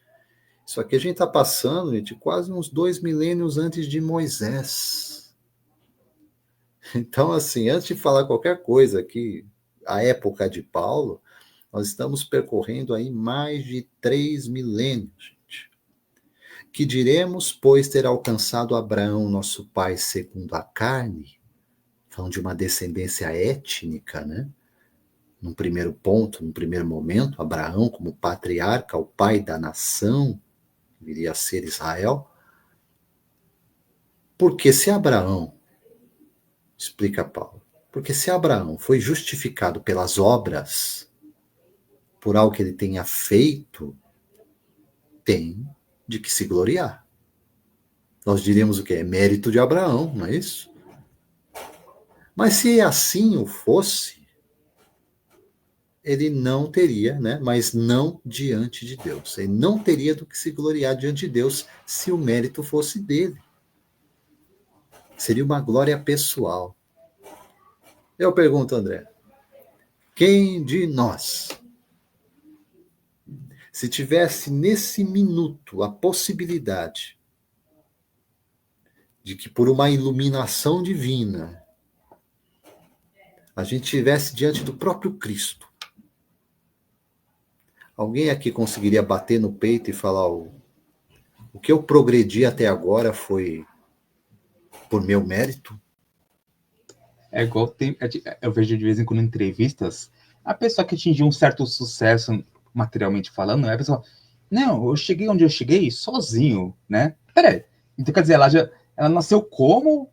Isso aqui a gente está passando, gente, quase uns 2 milênios antes de Moisés. Então, assim, antes de falar qualquer coisa aqui, a época de Paulo, nós estamos percorrendo aí mais de 3 milênios, gente. Que diremos, pois, ter alcançado Abraão, nosso pai, segundo a carne? Falando de uma descendência étnica, né? Num primeiro ponto, num primeiro momento, Abraão como patriarca, o pai da nação, viria a ser Israel. Porque se Abraão, explica Paulo, porque se Abraão foi justificado pelas obras, por algo que ele tenha feito, tem de que se gloriar. Nós diríamos o quê? É mérito de Abraão, não é isso? Mas se assim o fosse, ele não teria, né? Mas não diante de Deus. Ele não teria do que se gloriar diante de Deus se o mérito fosse dele. Seria uma glória pessoal. Eu pergunto, André, quem de nós, se tivesse nesse minuto a possibilidade de que por uma iluminação divina a gente estivesse diante do próprio Cristo, alguém aqui conseguiria bater no peito e falar: o que eu progredi até agora foi por meu mérito? É igual eu vejo de vez em quando em entrevistas, a pessoa que atingiu um certo sucesso materialmente falando, a pessoa, não, eu cheguei onde eu cheguei sozinho, né? Peraí, então quer dizer, ela nasceu como?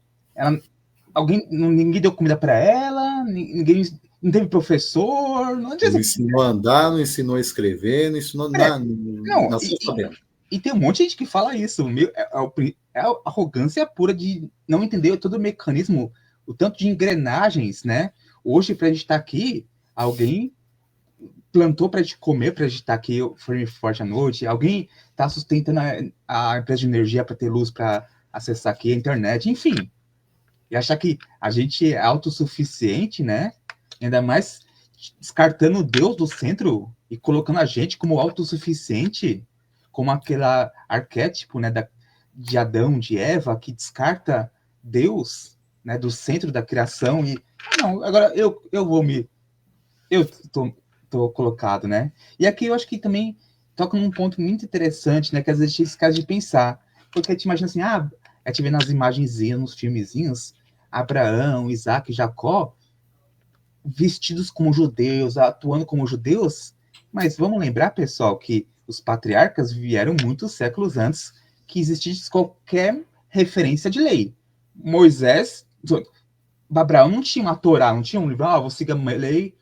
Ninguém deu comida para ela, ninguém não teve professor, não Não adianta. ensinou a andar, não ensinou a escrever, não ensinou nada, Não, nasceu sabendo. e tem um monte de gente que fala isso. É a arrogância pura de não entender todo o mecanismo, o tanto de engrenagens, né? Hoje, para a gente estar aqui, alguém plantou para a gente comer, para a gente estar aqui firme e forte à noite, alguém está sustentando a empresa de energia para ter luz para acessar aqui a internet, enfim. E achar que a gente é autossuficiente, né? Ainda mais descartando Deus do centro e colocando a gente como autossuficiente, como aquele arquétipo, né, de Adão, de Eva, que descarta Deus, né, do centro da criação e não, agora eu tô colocado, né? E aqui eu acho que também toca num ponto muito interessante, né, que às vezes a gente esquece de pensar, porque a gente imagina assim, a gente vê nas imagenzinhas, nos filmezinhos, Abraão, Isaac, Jacó, vestidos como judeus, atuando como judeus, mas vamos lembrar, pessoal, que os patriarcas vieram muitos séculos antes que existisse qualquer referência de lei. Moisés, Abraão não tinha uma Torá, não tinha um livro, vou seguir a lei.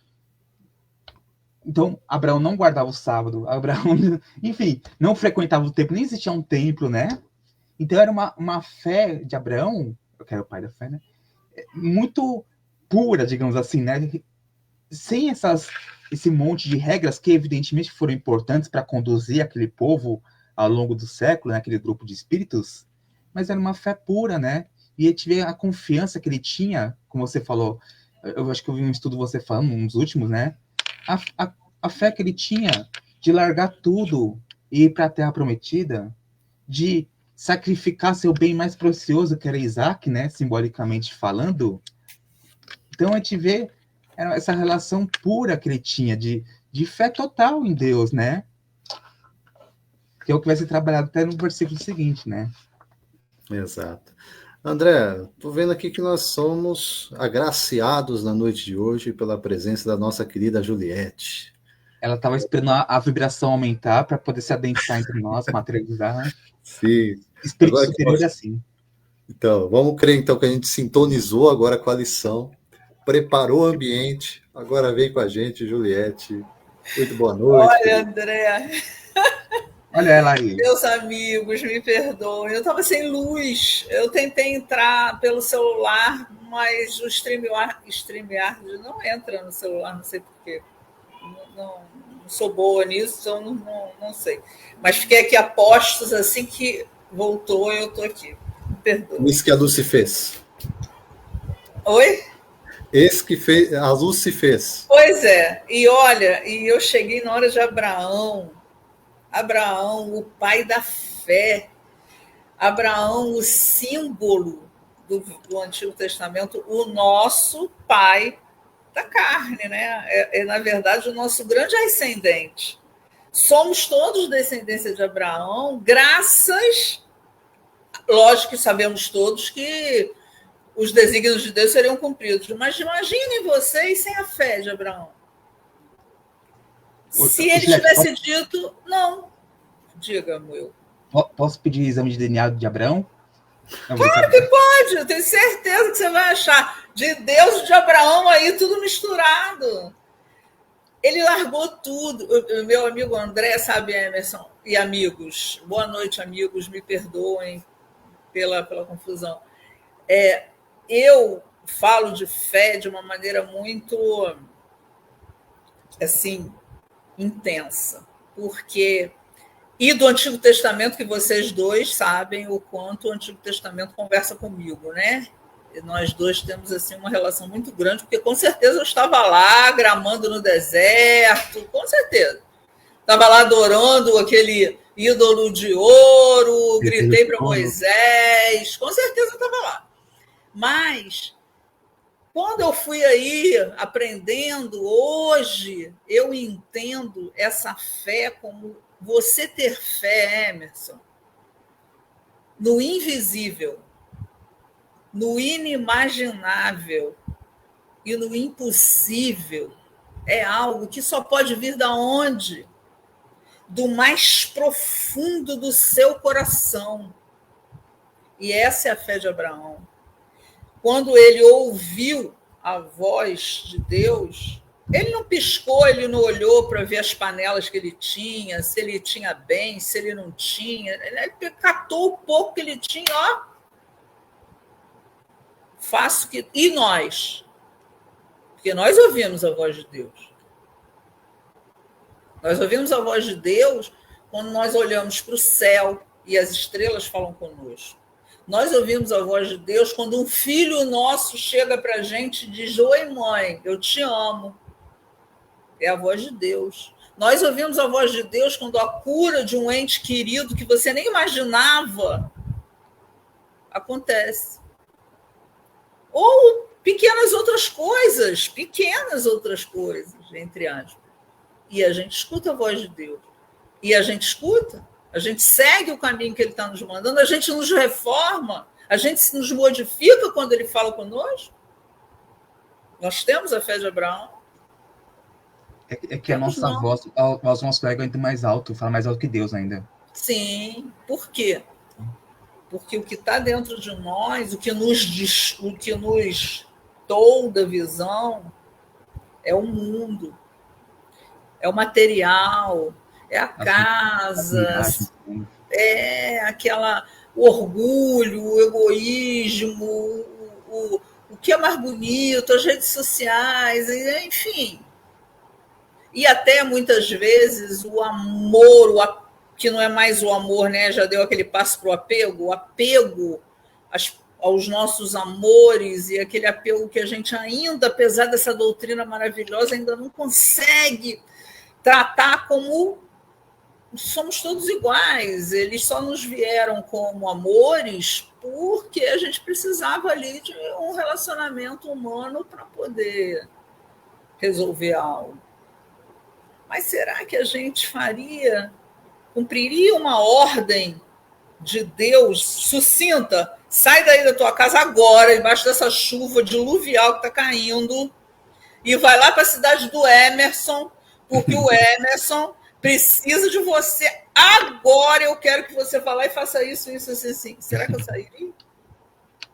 Então, Abraão não guardava o sábado, Abraão, enfim, não frequentava o templo, nem existia um templo, né? Então, era uma fé de Abraão, que era o pai da fé, né? Muito pura, digamos assim, né? Sem esse monte de regras que evidentemente foram importantes para conduzir aquele povo ao longo do século, né, aquele grupo de espíritos, mas era uma fé pura, né? E ele tive a confiança que ele tinha, como você falou, eu acho que eu vi um estudo você falando, um dos últimos, né? A fé que ele tinha de largar tudo e ir para a Terra Prometida, de sacrificar seu bem mais precioso, que era Isaac, né? Simbolicamente falando. Então a gente vê essa relação pura que ele tinha de fé total em Deus, né? Que é o que vai ser trabalhado até no versículo seguinte, né? Exato. André, tô vendo aqui que nós somos agraciados na noite de hoje pela presença da nossa querida Juliette. Ela estava esperando a vibração aumentar para poder se adensar entre nós, materializar. Sim. Espírito Agora que superior é assim. Então, vamos crer então que a gente sintonizou agora com a lição, preparou o ambiente, agora vem com a gente, Juliette. Muito boa noite, Olha, querido. André, Olha ela aí. meus amigos, me perdoem. Eu estava sem luz. Eu tentei entrar pelo celular, mas o StreamYard não entra no celular, não sei porquê. Não sou boa nisso, então não sei. Mas fiquei aqui a postos, assim que voltou, eu estou aqui. Me perdoem. Isso que a Lucy fez. Oi? Esse que fez, a Lucy fez. Pois é. E olha, e eu cheguei na hora de Abraão. Abraão, o pai da fé. Abraão, o símbolo do Antigo Testamento, o nosso pai da carne, né? Na verdade, o nosso grande ascendente. Somos todos descendência de Abraão, graças, lógico que sabemos todos que os desígnios de Deus seriam cumpridos, mas imaginem vocês sem a fé de Abraão. Se ele tivesse dito, não, diga, meu. Posso pedir exame de DNA de Abraão? Claro que pode, eu tenho certeza que você vai achar de Deus e de Abraão aí tudo misturado. Ele largou tudo. O meu amigo André, sabe, Emerson, e amigos, boa noite, amigos, me perdoem pela confusão. Eu falo de fé de uma maneira muito assim, intensa, porque e do Antigo Testamento, que vocês dois sabem o quanto o Antigo Testamento conversa comigo, né? E nós dois temos assim uma relação muito grande, porque com certeza eu estava lá gramando no deserto, com certeza. Estava lá adorando aquele ídolo de ouro, gritei para Moisés, com certeza eu estava lá. Mas quando eu fui aí aprendendo, hoje eu entendo essa fé como você ter fé, Emerson, no invisível, no inimaginável e no impossível é algo que só pode vir da onde? Do mais profundo do seu coração. E essa é a fé de Abraão. Quando ele ouviu a voz de Deus, ele não piscou, ele não olhou para ver as panelas que ele tinha, se ele tinha bem, se ele não tinha. Ele catou o pouco que ele tinha, ó. Faço que. E nós? Porque nós ouvimos a voz de Deus. Nós ouvimos a voz de Deus quando nós olhamos para o céu e as estrelas falam conosco. Nós ouvimos a voz de Deus quando um filho nosso chega para a gente e diz: oi, mãe, eu te amo. É a voz de Deus. Nós ouvimos a voz de Deus quando a cura de um ente querido que você nem imaginava acontece. Ou pequenas outras coisas, entre aspas. E a gente escuta a voz de Deus. E a gente escuta, a gente segue o caminho que ele está nos mandando, a gente nos reforma, a gente se nos modifica quando ele fala conosco. Nós temos a fé de Abraão. É que a nossa voz, o nosso ego é muito mais alto, fala mais alto que Deus ainda. Sim, por quê? Porque o que está dentro de nós, o que nos tolda a visão, é o mundo, é o material, é a casa, é aquela orgulho, o egoísmo, o que é mais bonito, as redes sociais, enfim. E até muitas vezes o amor, que não é mais o amor, né? Já deu aquele passo para o apego aos nossos amores e aquele apego que a gente ainda, apesar dessa doutrina maravilhosa, ainda não consegue tratar como somos todos iguais. Eles só nos vieram como amores porque a gente precisava ali de um relacionamento humano para poder resolver algo. Mas será que a gente cumpriria uma ordem de Deus sucinta? Sai daí da tua casa agora, embaixo dessa chuva diluvial que está caindo, e vai lá para a cidade do Emerson, porque o Emerson precisa de você agora. Eu quero que você vá lá e faça isso, assim. Será que eu sairia?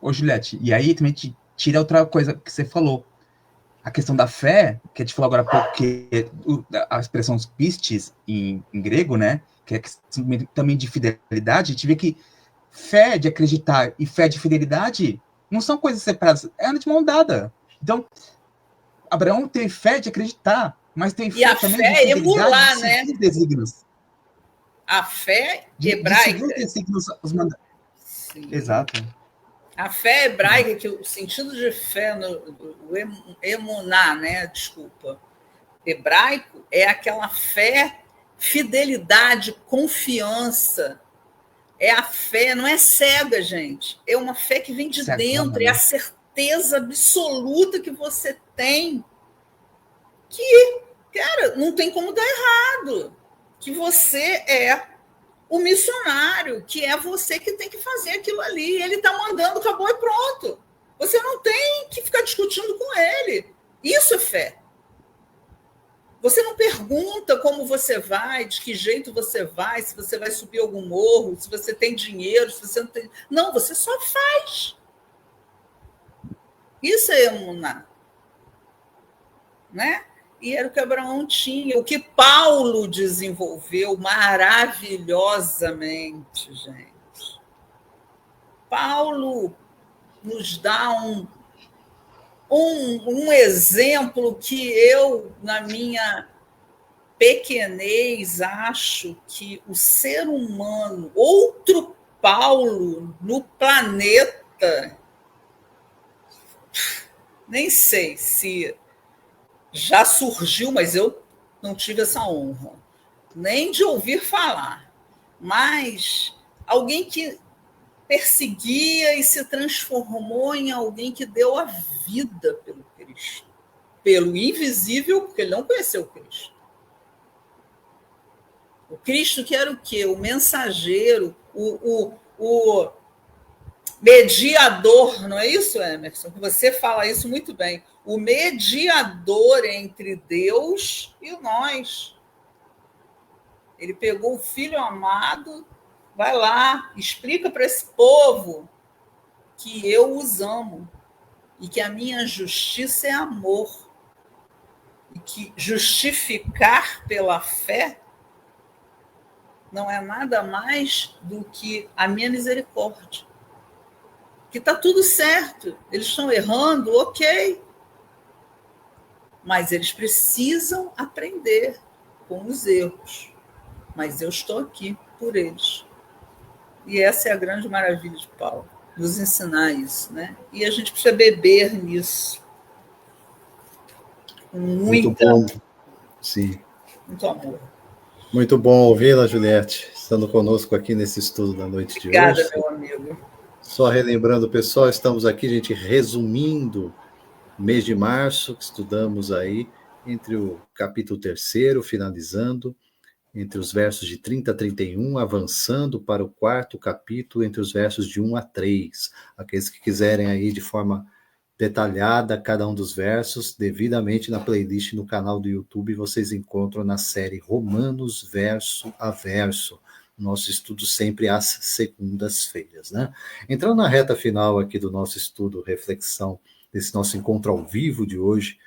Ô, Juliette, e aí também te tira outra coisa que você falou. A questão da fé, que a gente falou agora há pouco, que a expressão pistes em grego, né? Que é questão também de fidelidade, a gente vê que fé de acreditar e fé de fidelidade não são coisas separadas, é de mão dada. Então, Abraão teve fé de acreditar, mas tem fé também de fidelidade, é emular, né? Desígnios. A fé hebraica. De desígnios, exato. A fé hebraica, que o sentido de fé, o emuná, né? Desculpa, hebraico, é aquela fé, fidelidade, confiança. É a fé, não é cega, gente. É uma fé que vem de dentro, é a certeza absoluta que você tem que, cara, não tem como dar errado. Que você é o missionário, que é você que tem que fazer aquilo ali. Ele está mandando, acabou e pronto. Você não tem que ficar discutindo com ele. Isso é fé. Você não pergunta como você vai, de que jeito você vai, se você vai subir algum morro, se você tem dinheiro, se você não tem... Não, você só faz. Isso é emuná. Né? E era o que Abraão tinha, o que Paulo desenvolveu maravilhosamente, gente. Paulo nos dá um exemplo que eu, na minha pequenez, acho que o ser humano, outro Paulo no planeta, nem sei se já surgiu, mas eu não tive essa honra, nem de ouvir falar, mas alguém que perseguia e se transformou em alguém que deu a vida pelo Cristo, pelo invisível, porque ele não conheceu o Cristo. O Cristo que era o quê? O mensageiro, o mediador, não é isso, Emerson? Você fala isso muito bem. O mediador entre Deus e nós. Ele pegou o filho amado, vai lá, explica para esse povo que eu os amo e que a minha justiça é amor. E que justificar pela fé não é nada mais do que a minha misericórdia. Que está tudo certo, eles estão errando, ok. Mas eles precisam aprender com os erros. Mas eu estou aqui por eles. E essa é a grande maravilha de Paulo, nos ensinar isso, né? E a gente precisa beber nisso. Muito bom. Sim. Muito amor. Muito bom ouvi-la, Juliette, estando conosco aqui nesse estudo da noite Obrigada, de hoje. Meu amigo. Só relembrando, pessoal, estamos aqui, gente, resumindo o mês de março, que estudamos aí entre o capítulo 3º, finalizando, entre os versos de 30 a 31, avançando para o 4º capítulo, entre os versos de 1 a 3. Aqueles que quiserem aí de forma detalhada cada um dos versos, devidamente na playlist no canal do YouTube, vocês encontram na série Romanos verso a verso. Nosso estudo sempre às segundas-feiras, né? Entrando na reta final aqui do nosso estudo, reflexão, desse nosso encontro ao vivo de hoje,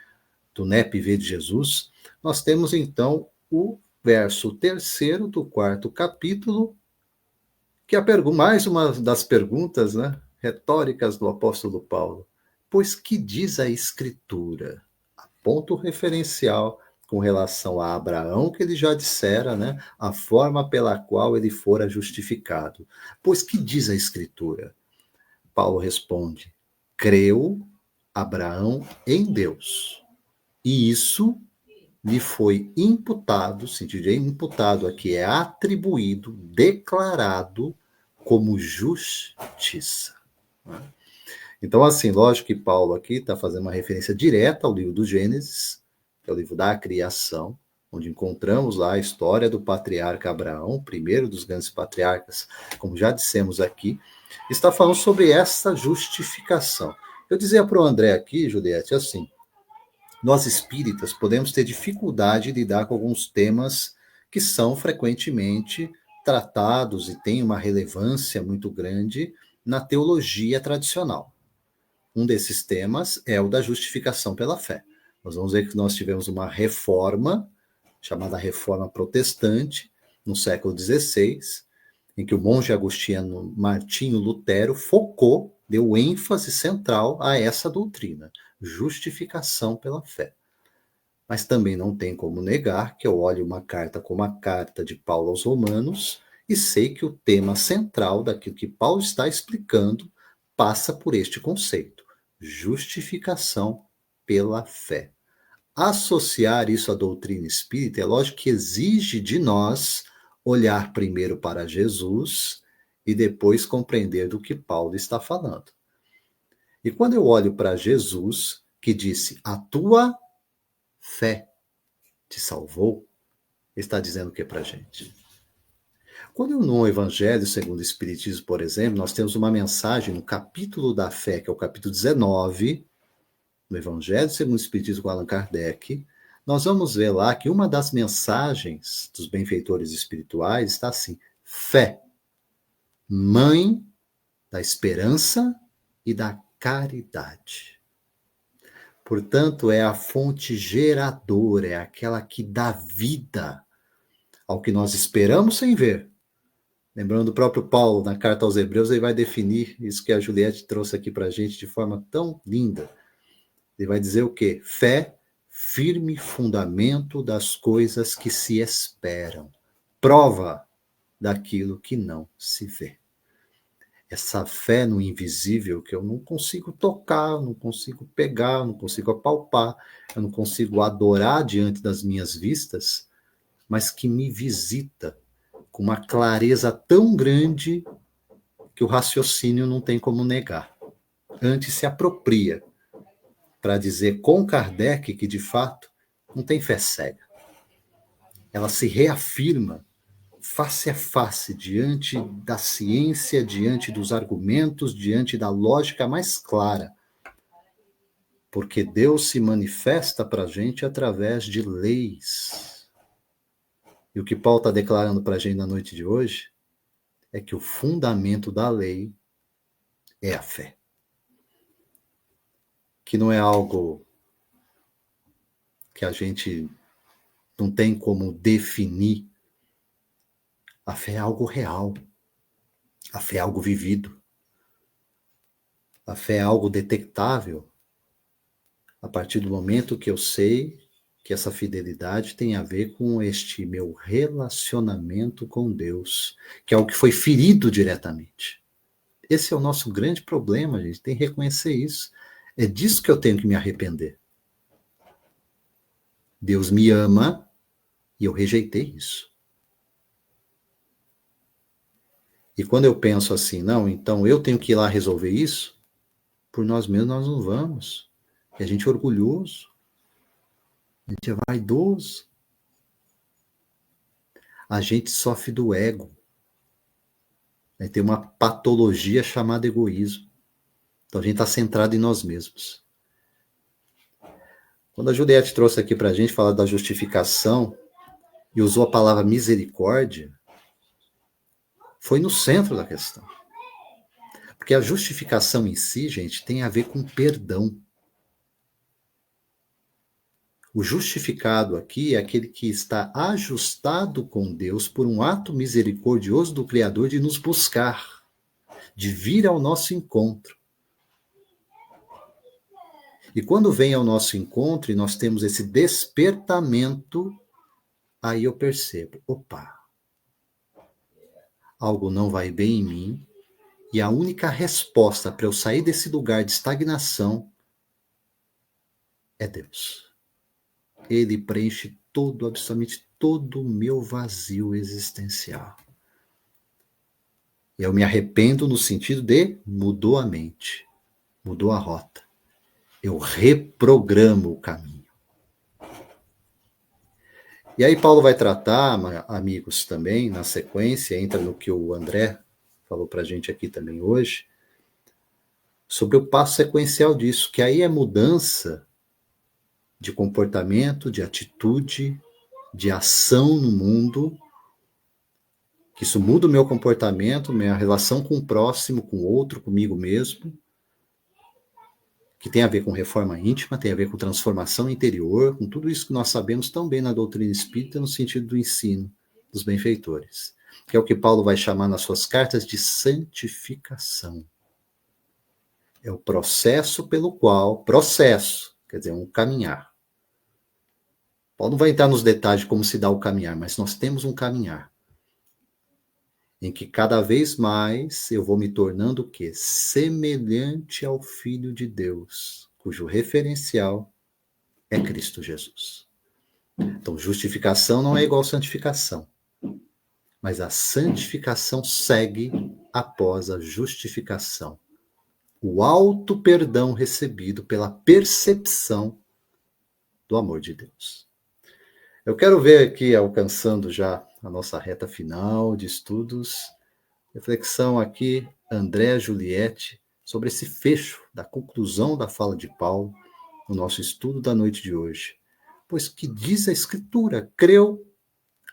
do NEP V de Jesus, nós temos então o verso 3º do 4º capítulo, que é mais uma das perguntas, né, retóricas do apóstolo Paulo. Pois que diz a Escritura? Ponto referencial com relação a Abraão, que ele já dissera, né, a forma pela qual ele fora justificado. Pois que diz a Escritura? Paulo responde: creu Abraão em Deus, e isso lhe foi imputado, sentido de imputado aqui é atribuído, declarado como justiça. Então, assim, lógico que Paulo aqui está fazendo uma referência direta ao livro do Gênesis, que é o livro da criação, onde encontramos lá a história do patriarca Abraão, o primeiro dos grandes patriarcas, como já dissemos aqui, está falando sobre essa justificação. Eu dizia para o André aqui, Juliette, assim, nós espíritas podemos ter dificuldade de lidar com alguns temas que são frequentemente tratados e têm uma relevância muito grande na teologia tradicional. Um desses temas é o da justificação pela fé. Nós vamos ver que nós tivemos uma reforma, chamada Reforma Protestante, no século XVI, em que o monge agostino Martinho Lutero focou, deu ênfase central a essa doutrina, justificação pela fé. Mas também não tem como negar que eu olho uma carta como a carta de Paulo aos Romanos e sei que o tema central daquilo que Paulo está explicando passa por este conceito, justificação pela fé. Associar isso à doutrina espírita é lógico que exige de nós olhar primeiro para Jesus e depois compreender do que Paulo está falando. E quando eu olho para Jesus, que disse, a tua fé te salvou, está dizendo o que para a gente? Quando no Evangelho segundo o Espiritismo, por exemplo, nós temos uma mensagem no capítulo da fé, que é o capítulo 19, no Evangelho segundo o Espiritismo com Allan Kardec, nós vamos ver lá que uma das mensagens dos benfeitores espirituais está assim, fé, mãe da esperança e da caridade. Portanto, é a fonte geradora, é aquela que dá vida ao que nós esperamos sem ver. Lembrando do próprio Paulo, na carta aos Hebreus, ele vai definir isso que a Juliette trouxe aqui para a gente de forma tão linda. Ele vai dizer o quê? Fé firme fundamento das coisas que se esperam, prova daquilo que não se vê. Essa fé no invisível que eu não consigo tocar, eu não consigo pegar, eu não consigo apalpar, eu não consigo adorar diante das minhas vistas, mas que me visita com uma clareza tão grande que o raciocínio não tem como negar. Antes se apropria para dizer com Kardec que, de fato, não tem fé cega. Ela se reafirma face a face, diante da ciência, diante dos argumentos, diante da lógica mais clara. Porque Deus se manifesta para a gente através de leis. E o que Paulo está declarando para a gente na noite de hoje é que o fundamento da lei é a fé. Que não é algo que a gente não tem como definir. A fé é algo real. A fé é algo vivido. A fé é algo detectável a partir do momento que eu sei que essa fidelidade tem a ver com este meu relacionamento com Deus, que é algo que foi ferido diretamente. Esse é o nosso grande problema, a gente tem que reconhecer isso. É disso que eu tenho que me arrepender. Deus me ama e eu rejeitei isso. E quando eu penso assim, não, então eu tenho que ir lá resolver isso, por nós mesmos nós não vamos. E a gente é orgulhoso, a gente é vaidoso. A gente sofre do ego. A gente tem uma patologia chamada egoísmo. Então a gente está centrado em nós mesmos. Quando a Juliette trouxe aqui para a gente falar da justificação e usou a palavra misericórdia, foi no centro da questão. Porque a justificação em si, gente, tem a ver com perdão. O justificado aqui é aquele que está ajustado com Deus por um ato misericordioso do Criador de nos buscar, de vir ao nosso encontro. E quando vem ao nosso encontro e nós temos esse despertamento, aí eu percebo, opa, algo não vai bem em mim, e a única resposta para eu sair desse lugar de estagnação é Deus. Ele preenche todo, absolutamente todo o meu vazio existencial. Eu me arrependo no sentido de mudou a mente, mudou a rota. Eu reprogramo o caminho. E aí Paulo vai tratar, amigos, também, na sequência, entra no que o André falou para a gente aqui também hoje, sobre o passo sequencial disso, que aí é mudança de comportamento, de atitude, de ação no mundo, que isso muda o meu comportamento, minha relação com o próximo, com o outro, comigo mesmo, que tem a ver com reforma íntima, tem a ver com transformação interior, com tudo isso que nós sabemos tão bem na doutrina espírita, no sentido do ensino dos benfeitores, que é o que Paulo vai chamar nas suas cartas de santificação. É o processo pelo qual, quer dizer, um caminhar. Paulo não vai entrar nos detalhes de como se dá o caminhar, mas nós temos um caminhar em que cada vez mais eu vou me tornando o quê? Semelhante ao Filho de Deus, cujo referencial é Cristo Jesus. Então, justificação não é igual santificação, mas a santificação segue após a justificação. O alto perdão recebido pela percepção do amor de Deus. Eu quero ver aqui, alcançando já a nossa reta final de estudos, reflexão aqui, André, Juliette, sobre esse fecho da conclusão da fala de Paulo no nosso estudo da noite de hoje. Pois que diz a Escritura, creu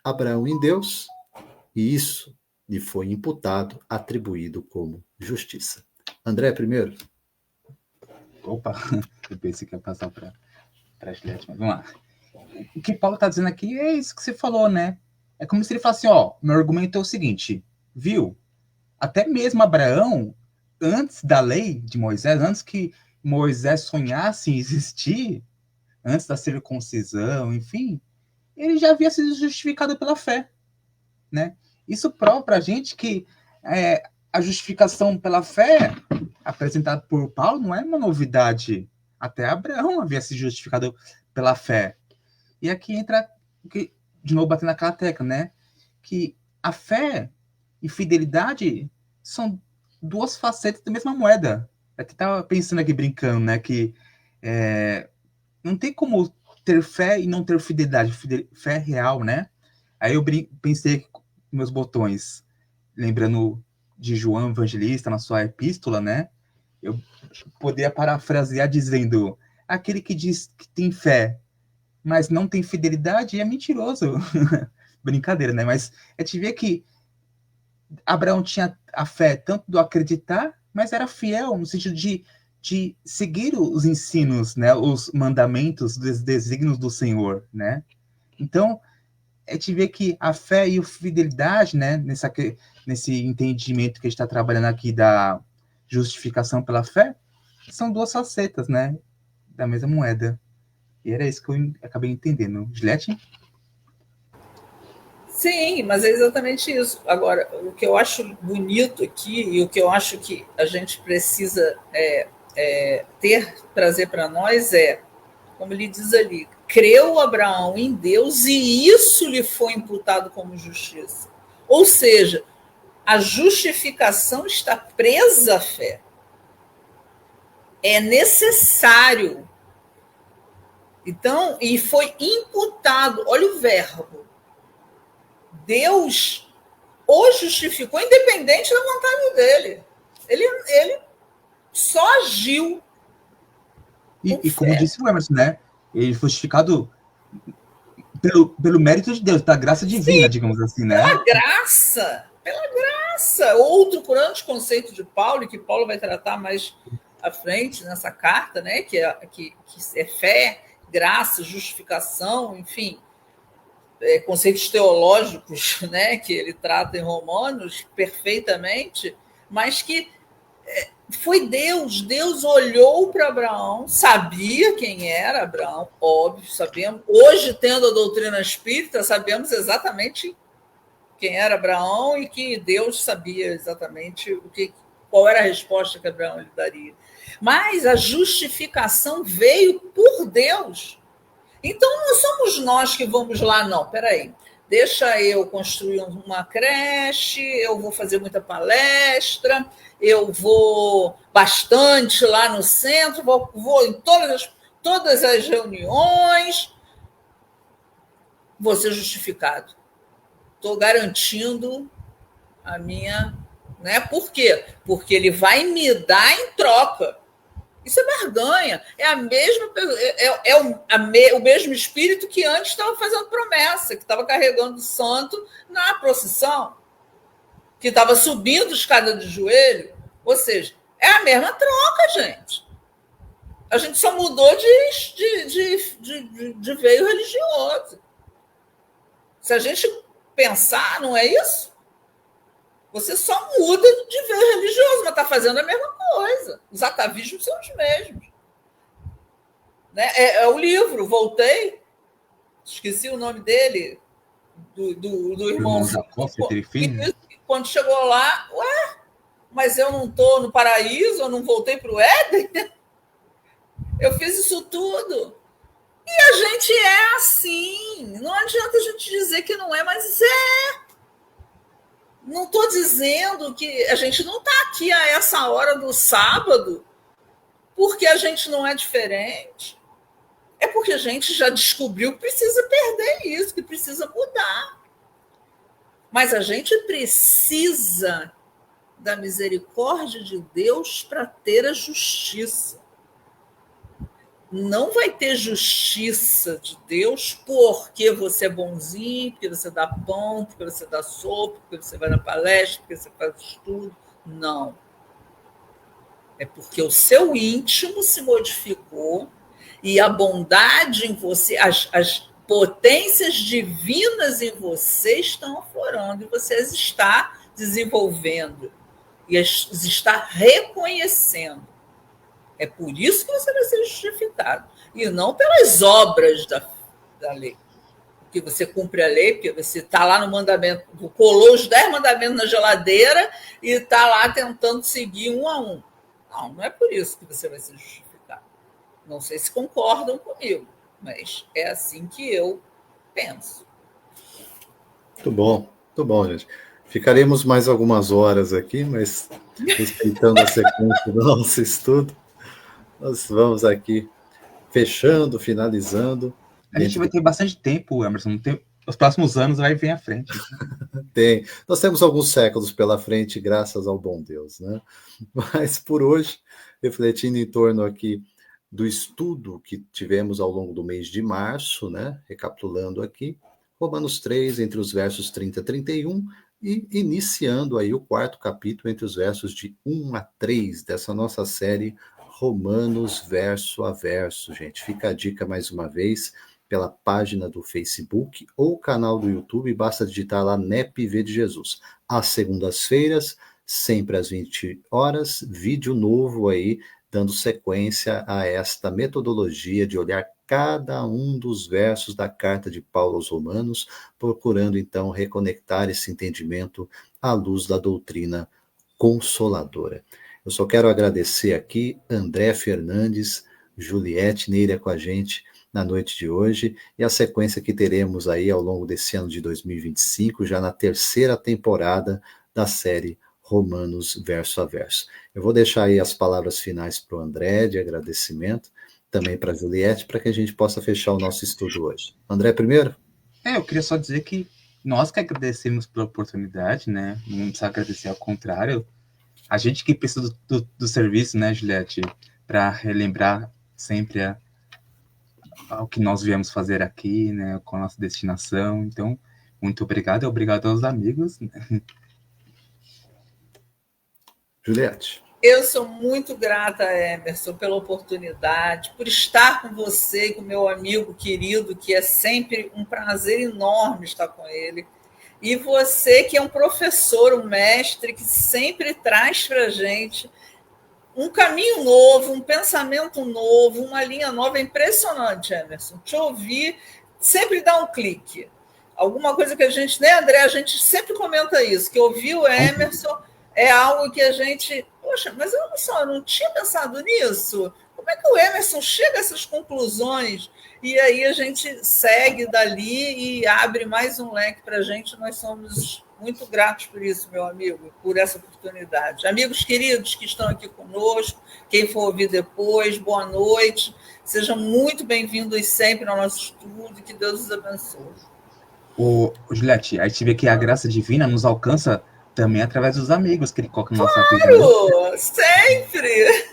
Abraão em Deus, e isso lhe foi imputado, atribuído como justiça. André, primeiro. Opa, eu pensei que ia passar para a Juliette, mas vamos lá. O que Paulo está dizendo aqui é isso que você falou, né? É como se ele falasse, meu argumento é o seguinte, viu? Até mesmo Abraão, antes da lei de Moisés, antes que Moisés sonhasse em existir, antes da circuncisão, enfim, ele já havia sido justificado pela fé, né? Isso prova para a gente que a justificação pela fé apresentada por Paulo não é uma novidade. Até Abraão havia sido justificado pela fé. E aqui entra, de novo, batendo naquela tecla, né? Que a fé e fidelidade são duas facetas da mesma moeda. Eu até estava pensando aqui, brincando, né? Que não tem como ter fé e não ter fidelidade. Fé real, né? Aí eu pensei com meus botões, lembrando de João Evangelista na sua epístola, né? Eu poderia parafrasear dizendo: aquele que diz que tem fé, mas não tem fidelidade é mentiroso. Brincadeira, né? Mas a gente vê que Abraão tinha a fé tanto do acreditar, mas era fiel no sentido de seguir os ensinos, né? Os mandamentos, os desígnios do Senhor, né? Então, a gente vê que a fé e a fidelidade, né? Nesse entendimento que a gente está trabalhando aqui da justificação pela fé, são duas facetas, né? Da mesma moeda. E era isso que eu acabei entendendo. Gilete? Sim, mas é exatamente isso. Agora, o que eu acho bonito aqui e o que eu acho que a gente precisa trazer para nós como ele diz ali, creu Abraão em Deus e isso lhe foi imputado como justiça. Ou seja, a justificação está presa à fé. É necessário. Então, e foi imputado, olha o verbo. Deus o justificou independente da vontade dele. Ele só agiu. E como disse o Emerson, né? Ele foi justificado pelo mérito de Deus, pela graça divina, sim, digamos assim, né? Pela graça. Outro grande conceito de Paulo, que Paulo vai tratar mais à frente nessa carta, né? Que é fé, graça, justificação, enfim, conceitos teológicos, né? Que ele trata em Romanos perfeitamente, mas que foi Deus. Deus olhou para Abraão, sabia quem era Abraão, óbvio, sabemos. Hoje, tendo a doutrina espírita, sabemos exatamente quem era Abraão e que Deus sabia exatamente qual era a resposta que Abraão lhe daria. Mas a justificação veio por Deus. Então, não somos nós que vamos lá, não. Peraí, deixa eu construir uma creche, eu vou fazer muita palestra, eu vou bastante lá no centro, vou em todas as reuniões, vou ser justificado. Estou garantindo a minha... Né? Por quê? Porque ele vai me dar em troca. Isso é barganha. É a mesma, o mesmo espírito que antes estava fazendo promessa, que estava carregando o santo na procissão, que estava subindo escada de joelho. Ou seja, é a mesma troca, gente. A gente só mudou de veio religioso. Se a gente pensar, não é isso? Você só muda de veio religioso, mas está fazendo a mesma coisa. Os atavismos são os mesmos. Né? É o livro, voltei, esqueci o nome dele, do irmãozinho. Quando chegou lá, mas eu não estou no paraíso, eu não voltei para o Éden? Eu fiz isso tudo. E a gente é assim. Não adianta a gente dizer que não é, mas é. Não estou dizendo que a gente não está aqui a essa hora do sábado porque a gente não é diferente. É porque a gente já descobriu que precisa perder isso, que precisa mudar. Mas a gente precisa da misericórdia de Deus para ter a justiça. Não vai ter justiça de Deus porque você é bonzinho, porque você dá pão, porque você dá sopa, porque você vai na palestra, porque você faz estudo. Não. É porque o seu íntimo se modificou e a bondade em você, as potências divinas em você estão aflorando e você as está desenvolvendo e as está reconhecendo. É por isso que você vai ser justificado. e não pelas obras da lei. Porque você cumpre a lei, porque você está lá no mandamento, colou os 10 mandamentos na geladeira e está lá tentando seguir um a um. Não, não é por isso que você vai se justificar. Não sei se concordam comigo, mas é assim que eu penso. Muito bom, gente. Ficaremos mais algumas horas aqui, mas respeitando a sequência do nosso estudo, nós vamos aqui fechando, finalizando. A gente vai ter bastante tempo, Emerson. Os próximos anos vai vir à frente. Nós temos alguns séculos pela frente, graças ao bom Deus, né? Mas por hoje, refletindo em torno aqui do estudo que tivemos ao longo do mês de março, né? Recapitulando aqui, Romanos 3, entre os versos 30 a 31, e iniciando aí o 4º capítulo, entre os versos de 1 a 3, dessa nossa série Romanos verso a verso, gente. Fica a dica mais uma vez, pela página do Facebook ou canal do YouTube, basta digitar lá NEP V de Jesus. Às segundas-feiras, sempre às 20 horas, vídeo novo aí, dando sequência a esta metodologia de olhar cada um dos versos da carta de Paulo aos Romanos, procurando então reconectar esse entendimento à luz da doutrina consoladora. Eu só quero agradecer aqui André Fernandes, Juliette Neira com a gente na noite de hoje, e a sequência que teremos aí ao longo desse ano de 2025, já na 3ª temporada da série Romanos verso a verso. Eu vou deixar aí as palavras finais para o André, de agradecimento, também para a Juliette, para que a gente possa fechar o nosso estudo hoje. André primeiro? Eu queria só dizer que nós que agradecemos pela oportunidade, né? Não precisa agradecer, ao contrário. A gente que precisa do serviço, né, Juliette? Para relembrar sempre o que nós viemos fazer aqui, né? Com a nossa destinação. Então, muito obrigado. E obrigado aos amigos. Juliette. Eu sou muito grata, Emerson, pela oportunidade, por estar com você e com meu amigo querido, que é sempre um prazer enorme estar com ele. E você, que é um professor, um mestre, que sempre traz para a gente um caminho novo, um pensamento novo, uma linha nova. É impressionante, Emerson. Te ouvir sempre dá um clique. Alguma coisa que a gente, né, André? A gente sempre comenta isso, que ouvir o Emerson é algo que a gente... Poxa, mas eu não tinha pensado nisso. Como é que o Emerson chega a essas conclusões? E aí a gente segue dali e abre mais um leque para a gente. Nós somos muito gratos por isso, meu amigo, por essa oportunidade. Amigos queridos que estão aqui conosco, quem for ouvir depois, boa noite. Sejam muito bem-vindos sempre ao nosso estudo e que Deus os abençoe. Juliette, a gente vê que a graça divina nos alcança também através dos amigos que ele coloca na nossa vida. Claro, sempre!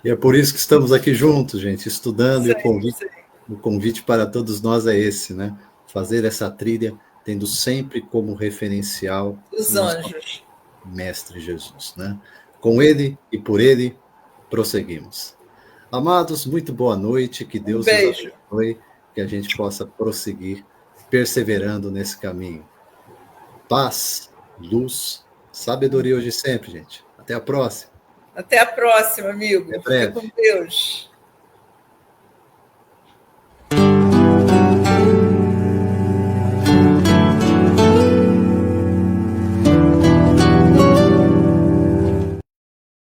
E é por isso que estamos aqui juntos, gente, estudando, e o convite para todos nós é esse, né? Fazer essa trilha tendo sempre como referencial os anjos. Mestre Jesus, né? Com ele e por ele, prosseguimos. Amados, muito boa noite, que Deus nos abençoe, que a gente possa prosseguir perseverando nesse caminho. Paz, luz, sabedoria hoje e sempre, gente. Até a próxima. Até a próxima, amigo. Até breve. Fica com Deus.